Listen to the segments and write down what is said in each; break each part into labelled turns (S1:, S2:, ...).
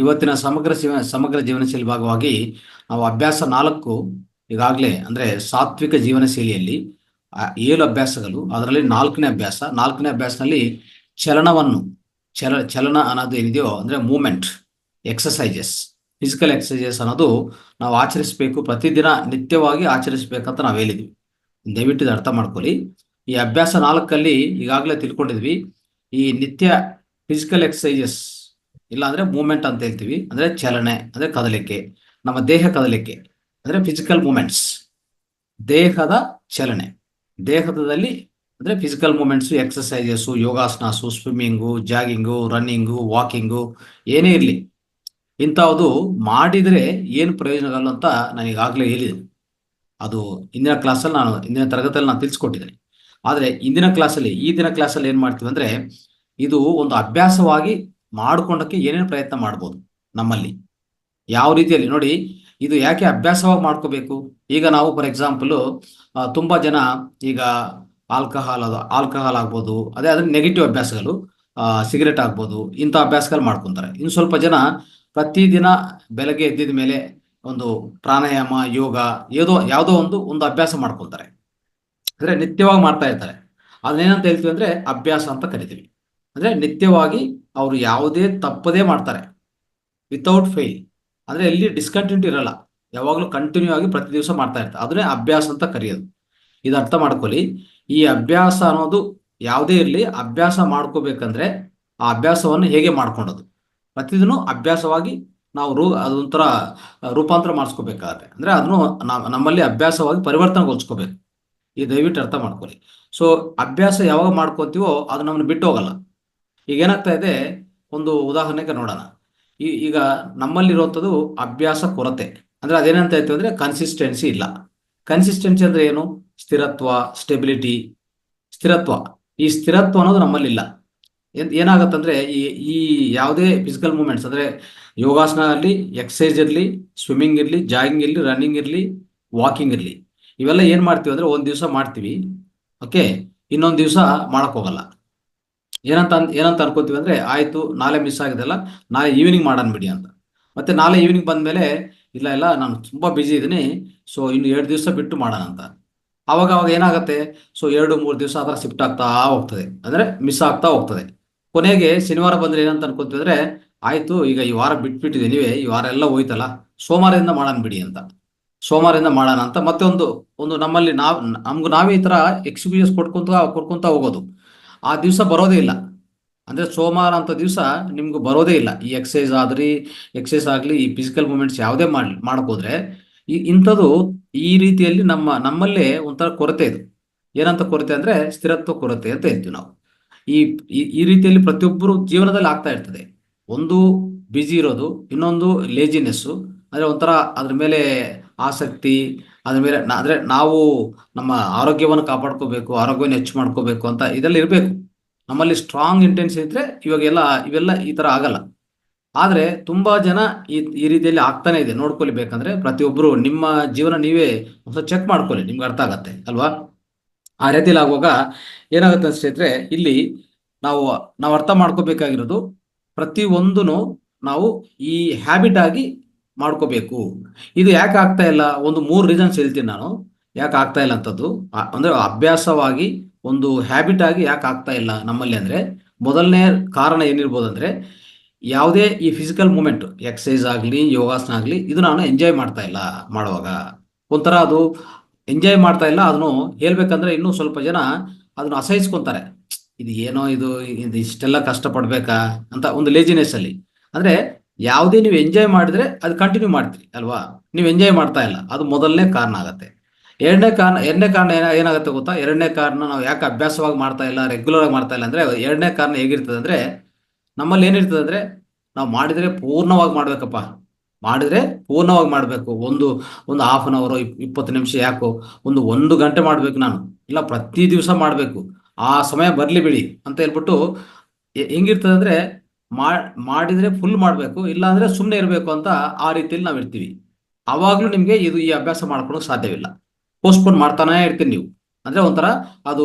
S1: ಇವತ್ತಿನ ಸಮಗ್ರ ಜೀವನ ಶೈಲಿ ಭಾಗವಾಗಿ ನಾವು ಅಭ್ಯಾಸ 4 ಈಗಾಗಲೇ ಅಂದ್ರೆ ಸಾತ್ವಿಕ ಜೀವನ ಶೈಲಿಯಲ್ಲಿ 7 ಅಭ್ಯಾಸಗಳು, ಅದರಲ್ಲಿ 4ನೇ ಅಭ್ಯಾಸನಲ್ಲಿ ಚಲನವನ್ನು ಚಲನ ಅನ್ನೋದು ಏನಿದೆಯೋ ಅಂದ್ರೆ ಮೂವ್ಮೆಂಟ್, ಎಕ್ಸಸೈಸಸ್, ಫಿಸಿಕಲ್ ಎಕ್ಸಸೈಸಸ್ ಅನ್ನೋದು ನಾವು ಆಚರಿಸಬೇಕು, ಪ್ರತಿದಿನ ನಿತ್ಯವಾಗಿ ಆಚರಿಸಬೇಕಂತ ನಾವು ಹೇಳಿದ್ವಿ. ದಯವಿಟ್ಟು ಇದು ಅರ್ಥ ಮಾಡ್ಕೊಳ್ಳಿ. ಈ ಅಭ್ಯಾಸ 4ಅಲ್ಲಿ ಈಗಾಗಲೇ ತಿಳ್ಕೊಂಡಿದ್ವಿ. ಈ ನಿತ್ಯ ಫಿಸಿಕಲ್ ಎಕ್ಸಸೈಸಸ್ ಇಲ್ಲ ಅಂದ್ರೆ ಮೂವ್ಮೆಂಟ್ ಅಂತ ಹೇಳ್ತೀವಿ, ಅಂದ್ರೆ ಚಲನೆ, ಅಂದ್ರೆ ಕದಲಿಕೆ, ನಮ್ಮ ದೇಹ ಕದಲಿಕೆ ಅಂದ್ರೆ ಫಿಸಿಕಲ್ ಮೂವ್ಮೆಂಟ್ಸ್, ದೇಹದ ಚಲನೆ, ದೇಹದಲ್ಲಿ ಅಂದ್ರೆ ಫಿಸಿಕಲ್ ಮೂವ್ಮೆಂಟ್ಸ್, ಎಕ್ಸಸೈಸಸ್, ಯೋಗಾಸನಾಸು, ಸ್ವಿಮ್ಮಿಂಗು, ಜಾಗಿಂಗು, ರನ್ನಿಂಗು, ವಾಕಿಂಗು, ಏನೇ ಇರಲಿ ಇಂಥವುದು ಮಾಡಿದರೆ ಏನು ಪ್ರಯೋಜನಗಳು ಅಂತ ನಾನು ಈಗಾಗಲೇ ಹೇಳಿದ್ದೀನಿ. ಅದು ಇಂದಿನ ತರಗತಿಯಲ್ಲಿ ನಾನು ತಿಳಿಸ್ಕೊಟ್ಟಿದ್ದೇನೆ. ಆದರೆ ಈ ದಿನ ಕ್ಲಾಸಲ್ಲಿ ಏನು ಮಾಡ್ತೀವಿ ಅಂದ್ರೆ, ಇದು ಒಂದು ಅಭ್ಯಾಸವಾಗಿ ಮಾಡ್ಕೊಂಡಕ್ಕೆ ಏನೇನು ಪ್ರಯತ್ನ ಮಾಡ್ಬೋದು ನಮ್ಮಲ್ಲಿ, ಯಾವ ರೀತಿಯಲ್ಲಿ ನೋಡಿ. ಇದು ಯಾಕೆ ಅಭ್ಯಾಸವಾಗಿ ಮಾಡ್ಕೋಬೇಕು? ಈಗ ನಾವು ಫಾರ್ ಎಕ್ಸಾಂಪಲ್ ತುಂಬಾ ಜನ ಈಗ ಆಲ್ಕಹಾಲ್ ಆಗ್ಬೋದು, ಅದ್ರ ನೆಗೆಟಿವ್ ಅಭ್ಯಾಸಗಳು, ಸಿಗರೆಟ್ ಆಗ್ಬೋದು, ಇಂಥ ಅಭ್ಯಾಸಗಳು ಮಾಡ್ಕೊಂತಾರೆ. ಇನ್ನು ಸ್ವಲ್ಪ ಜನ ಪ್ರತಿದಿನ ಬೆಳಗ್ಗೆ ಎದ್ದಿದ ಮೇಲೆ ಒಂದು ಪ್ರಾಣಾಯಾಮ, ಯೋಗ, ಯಾವುದೋ ಒಂದು ಅಭ್ಯಾಸ ಮಾಡ್ಕೊತಾರೆ, ಅಂದ್ರೆ ನಿತ್ಯವಾಗಿ ಮಾಡ್ತಾ ಇರ್ತಾರೆ. ಅದನ್ನೇನಂತ ಹೇಳ್ತೀವಿ ಅಂದ್ರೆ ಅಭ್ಯಾಸ ಅಂತ ಕರಿತೀವಿ. ಅಂದ್ರೆ ನಿತ್ಯವಾಗಿ ಅವರು ಯಾವುದೇ ತಪ್ಪದೇ ಮಾಡ್ತಾರೆ, ವಿತೌಟ್ ಫೇಲ್, ಅಂದ್ರೆ ಎಲ್ಲಿ ಡಿಸ್ಕಂಟಿನ್ಯೂಟಿ ಇರಲ್ಲ, ಯಾವಾಗಲೂ ಕಂಟಿನ್ಯೂ ಆಗಿ ಪ್ರತಿ ದಿವಸ ಮಾಡ್ತಾ ಇರ್ತಾರೆ. ಅದನ್ನೇ ಅಭ್ಯಾಸ ಅಂತ ಕರೆಯೋದು. ಇದು ಅರ್ಥ ಮಾಡ್ಕೊಳ್ಳಿ. ಈ ಅಭ್ಯಾಸ ಅನ್ನೋದು ಯಾವುದೇ ಇರಲಿ, ಅಭ್ಯಾಸ ಮಾಡ್ಕೋಬೇಕಂದ್ರೆ ಆ ಅಭ್ಯಾಸವನ್ನು ಹೇಗೆ ಮಾಡ್ಕೊಂಡೋದು, ಪ್ರತಿದಿನ ಅಭ್ಯಾಸವಾಗಿ ನಾವು ಅದೊಂಥರ ರೂಪಾಂತರ ಮಾಡಿಸ್ಕೋಬೇಕಾಗತ್ತೆ. ಅಂದ್ರೆ ಅದನ್ನು ನಮ್ಮಲ್ಲಿ ಅಭ್ಯಾಸವಾಗಿ ಪರಿವರ್ತನೆಗೊಳಿಸ್ಕೋಬೇಕು. ಈ ದಯವಿಟ್ಟು ಅರ್ಥ ಮಾಡ್ಕೊಳ್ಳಿ. ಸೊ ಅಭ್ಯಾಸ ಯಾವಾಗ ಮಾಡ್ಕೋತೀವೋ ಅದು ನಮ್ಮನ್ನು ಬಿಟ್ಟು ಹೋಗಲ್ಲ. ಈಗ ಏನಾಗ್ತಾ ಇದೆ, ಒಂದು ಉದಾಹರಣೆಗೆ ನೋಡೋಣ. ಈಗ ನಮ್ಮಲ್ಲಿರುವಂಥದ್ದು ಅಭ್ಯಾಸ ಕೊರತೆ. ಅಂದ್ರೆ ಅದೇನಂತ ಹೇಳ್ತೀವಿ ಅಂದ್ರೆ ಕನ್ಸಿಸ್ಟೆನ್ಸಿ ಇಲ್ಲ. ಕನ್ಸಿಸ್ಟೆನ್ಸಿ ಅಂದ್ರೆ ಏನು? ಸ್ಥಿರತ್ವ, ಸ್ಟೆಬಿಲಿಟಿ, ಸ್ಥಿರತ್ವ. ಈ ಸ್ಥಿರತ್ವ ಅನ್ನೋದು ನಮ್ಮಲ್ಲಿಲ್ಲ. ಏನಾಗತ್ತಂದ್ರೆ ಈ ಯಾವುದೇ ಫಿಸಿಕಲ್ ಮೂವ್ಮೆಂಟ್ಸ್ ಅಂದ್ರೆ ಯೋಗಾಸನ ಇರಲಿ, ಎಕ್ಸಸೈಸ್ ಇರಲಿ, ಸ್ವಿಮ್ಮಿಂಗ್ ಇರಲಿ, ಜಾಗಿಂಗ್ ಇರಲಿ, ರನ್ನಿಂಗ್ ಇರಲಿ, ವಾಕಿಂಗ್ ಇರಲಿ, ಇವೆಲ್ಲ ಏನ್ ಮಾಡ್ತೀವಿ ಅಂದ್ರೆ ಒಂದ್ ದಿವಸ ಮಾಡ್ತೀವಿ, ಓಕೆ, ಇನ್ನೊಂದು ದಿವಸ ಮಾಡಕ್ ಹೋಗಲ್ಲ. ಏನಂತ ಅನ್ಕೋತೀವಿ ಅಂದ್ರೆ, ಆಯ್ತು ನಾಳೆ ಮಿಸ್ ಆಗಿದೆಲ್ಲ, ನಾಳೆ ಈವ್ನಿಂಗ್ ಮಾಡೋಣ ಬಿಡಿ ಅಂತ. ಮತ್ತೆ ನಾಳೆ ಈವ್ನಿಂಗ್ ಬಂದ್ಮೇಲೆ ಇಲ್ಲ ನಾನು ತುಂಬಾ ಬಿಜಿ ಇದ್ದೀನಿ, ಸೊ ಇನ್ನು 2 ದಿವಸ ಬಿಟ್ಟು ಮಾಡೋಣ ಅಂತ. ಅವಾಗ ಏನಾಗುತ್ತೆ, ಸೊ 2-3 ದಿವಸ ಅದರ ಶಿಫ್ಟ್ ಆಗ್ತಾ ಹೋಗ್ತದೆ, ಅಂದ್ರೆ ಮಿಸ್ ಆಗ್ತಾ ಹೋಗ್ತದೆ. ಕೊನೆಗೆ ಶನಿವಾರ ಬಂದ್ರೆ ಏನಂತ ಅನ್ಕೋತೀವಿ ಅಂದ್ರೆ, ಆಯ್ತು ಈಗ ಈ ವಾರ ಬಿಟ್ಬಿಟ್ಟಿದೆ, ಈ ವಾರ ಎಲ್ಲ ಹೋಯ್ತಲ್ಲ, ಸೋಮವಾರದಿಂದ ಮಾಡೋಣ ಬಿಡಿ ಅಂತ. ಸೋಮವಾರದಿಂದ ಮಾಡೋಣ ಅಂತ ಮತ್ತೆ ಒಂದು ನಮ್ಮಲ್ಲಿ ನಾವೇ ಈ ತರ ಎಕ್ಸ್ಕ್ಯೂಸಸ್ ಕೊಡ್ಕೊಂತ ಹೋಗೋದು. ಆ ದಿವಸ ಬರೋದೇ ಇಲ್ಲ. ಅಂದ್ರೆ ಸೋಮವಾರ ಅಂತ ದಿವಸ ನಿಮ್ಗೆ ಬರೋದೇ ಇಲ್ಲ. ಈ ಎಕ್ಸಸೈಸ್ ಆಗಲಿ, ಈ ಫಿಸಿಕಲ್ ಮೂವ್ಮೆಂಟ್ಸ್ ಯಾವುದೇ ಮಾಡಕ್ ಇಂಥದ್ದು ಈ ರೀತಿಯಲ್ಲಿ ನಮ್ಮಲ್ಲೇ ಒಂಥರ ಕೊರತೆ ಇದು. ಏನಂತ ಕೊರತೆ ಅಂದ್ರೆ ಸ್ಥಿರತ್ವ ಕೊರತೆ ಅಂತ ಹೇಳ್ತೀವಿ ನಾವು. ಈ ಈ ರೀತಿಯಲ್ಲಿ ಪ್ರತಿಯೊಬ್ಬರು ಜೀವನದಲ್ಲಿ ಆಗ್ತಾ ಇರ್ತದೆ. ಒಂದು ಬಿಜಿ ಇರೋದು, ಇನ್ನೊಂದು ಲೇಜಿನೆಸ್ಸು, ಅಂದ್ರೆ ಒಂಥರ ಅದ್ರ ಮೇಲೆ ಆಸಕ್ತಿ, ಅದ್ರ ಮೇಲೆ ಅಂದ್ರೆ ನಾವು ನಮ್ಮ ಆರೋಗ್ಯವನ್ನು ಕಾಪಾಡ್ಕೋಬೇಕು, ಆರೋಗ್ಯವನ್ನು ಹೆಚ್ಚು ಮಾಡ್ಕೋಬೇಕು ಅಂತ ಇದೆಲ್ಲ ಇರಬೇಕು. ನಮ್ಮಲ್ಲಿ ಸ್ಟ್ರಾಂಗ್ ಇಂಟೆನ್ಷನ್ ಇದ್ರೆ ಇವೆಲ್ಲ ಈ ತರ ಆಗಲ್ಲ. ಆದ್ರೆ ತುಂಬಾ ಜನ ಈ ರೀತಿಯಲ್ಲಿ ಆಗ್ತಾನೆ ಇದೆ. ನೋಡ್ಕೊಳ್ಬೇಕಂದ್ರೆ ಪ್ರತಿಯೊಬ್ಬರು ನಿಮ್ಮ ಜೀವನ ನೀವೇ ಒಂದು ಚೆಕ್ ಮಾಡ್ಕೊಳ್ಳಿ, ನಿಮ್ಗೆ ಅರ್ಥ ಆಗತ್ತೆ ಅಲ್ವಾ? ಆ ರೀತಿಯಲ್ಲಿ ಆಗುವಾಗ ಏನಾಗುತ್ತೆ ಸ್ನೇಹಿತರೆ, ಇಲ್ಲಿ ನಾವು ಅರ್ಥ ಮಾಡ್ಕೋಬೇಕಾಗಿರೋದು, ಪ್ರತಿಯೊಂದನ್ನು ನಾವು ಈ ಹ್ಯಾಬಿಟ್ ಆಗಿ ಮಾಡ್ಕೋಬೇಕು. ಇದು ಯಾಕೆ ಆಗ್ತಾ ಇಲ್ಲ? ಒಂದು 3 ರೀಸನ್ಸ್ ಹೇಳ್ತೀನಿ ನಾನು, ಯಾಕೆ ಆಗ್ತಾ ಇಲ್ಲ ಅಂತದ್ದು. ಅಂದ್ರೆ ಅಭ್ಯಾಸವಾಗಿ ಒಂದು ಹ್ಯಾಬಿಟ್ ಆಗಿ ಯಾಕೆ ಆಗ್ತಾ ಇಲ್ಲ ನಮ್ಮಲ್ಲಿ ಅಂದ್ರೆ, ಮೊದಲನೇ ಕಾರಣ ಏನಿರ್ಬೋದು ಅಂದ್ರೆ, ಯಾವುದೇ ಈ ಫಿಸಿಕಲ್ ಮೂವ್ಮೆಂಟ್, ಎಕ್ಸಸೈಸ್ ಆಗಲಿ, ಯೋಗಾಸನ ಆಗಲಿ, ಇದು ನಾನು ಎಂಜಾಯ್ ಮಾಡ್ತಾ ಇಲ್ಲ ಮಾಡುವಾಗ. ಒಂಥರ ಅದು ಎಂಜಾಯ್ ಮಾಡ್ತಾ ಇಲ್ಲ. ಅದನ್ನು ಹೇಳ್ಬೇಕಂದ್ರೆ ಇನ್ನೂ ಸ್ವಲ್ಪ ಜನ ಅದನ್ನು ಅಸಹಿಸ್ಕೊಂತಾರೆ. ಇದು ಏನೋ ಇದು ಇಷ್ಟೆಲ್ಲ ಕಷ್ಟಪಡ್ಬೇಕಾ ಅಂತ ಒಂದು ಲೇಜಿನೆಸ್ ಅಲ್ಲಿ. ಅಂದ್ರೆ ಯಾವುದೇ ನೀವು ಎಂಜಾಯ್ ಮಾಡಿದ್ರೆ ಅದು ಕಂಟಿನ್ಯೂ ಮಾಡ್ತೀರಿ ಅಲ್ವಾ? ನೀವು ಎಂಜಾಯ್ ಮಾಡ್ತಾ ಇಲ್ಲ, ಅದು ಮೊದಲನೇ ಕಾರಣ ಆಗತ್ತೆ. ಎರಡನೇ ಕಾರಣ ಏನಾಗುತ್ತೆ ಗೊತ್ತಾ? ಎರಡನೇ ಕಾರಣ ನಾವು ಯಾಕೆ ಅಭ್ಯಾಸವಾಗಿ ಮಾಡ್ತಾ ಇಲ್ಲ, ರೆಗ್ಯುಲರ್ ಆಗಿ ಮಾಡ್ತಾ ಇಲ್ಲ ಅಂದ್ರೆ, ಎರಡನೇ ಕಾರಣ ಹೇಗಿರ್ತದೆ ಅಂದ್ರೆ, ನಮ್ಮಲ್ಲಿ ಏನಿರ್ತದೆ ಅಂದ್ರೆ, ನಾವು ಮಾಡಿದ್ರೆ ಪೂರ್ಣವಾಗಿ ಮಾಡ್ಬೇಕಪ್ಪ, ಮಾಡಿದ್ರೆ ಪೂರ್ಣವಾಗಿ ಮಾಡ್ಬೇಕು. ಒಂದು ಹಾಫ್ ಅನ್ ಅವರ್, 20 ನಿಮಿಷ, ಯಾಕೋ ಒಂದು ಗಂಟೆ ಮಾಡ್ಬೇಕು ನಾನು, ಇಲ್ಲ ಪ್ರತಿ ದಿವಸ ಮಾಡ್ಬೇಕು, ಆ ಸಮಯ ಬರ್ಲಿ ಬಿಡಿ ಅಂತ ಹೇಳ್ಬಿಟ್ಟು ಹೆಂಗಿರ್ತದೆ ಅಂದ್ರೆ, ಮಾಡಿದ್ರೆ ಫುಲ್ ಮಾಡ್ಬೇಕು, ಇಲ್ಲ ಅಂದ್ರೆ ಸುಮ್ಮನೆ ಇರಬೇಕು ಅಂತ ಆ ರೀತಿಯಲ್ಲಿ ನಾವು ಇರ್ತೀವಿ. ಅವಾಗ್ಲೂ ನಿಮ್ಗೆ ಈ ಅಭ್ಯಾಸ ಮಾಡ್ಕೊಳಕ್ ಸಾಧ್ಯವಿಲ್ಲ. ಪೋಸ್ಟ್ಪೋನ್ ಮಾಡ್ತಾನೆ ಇರ್ತೀರಿ ನೀವು. ಅಂದ್ರೆ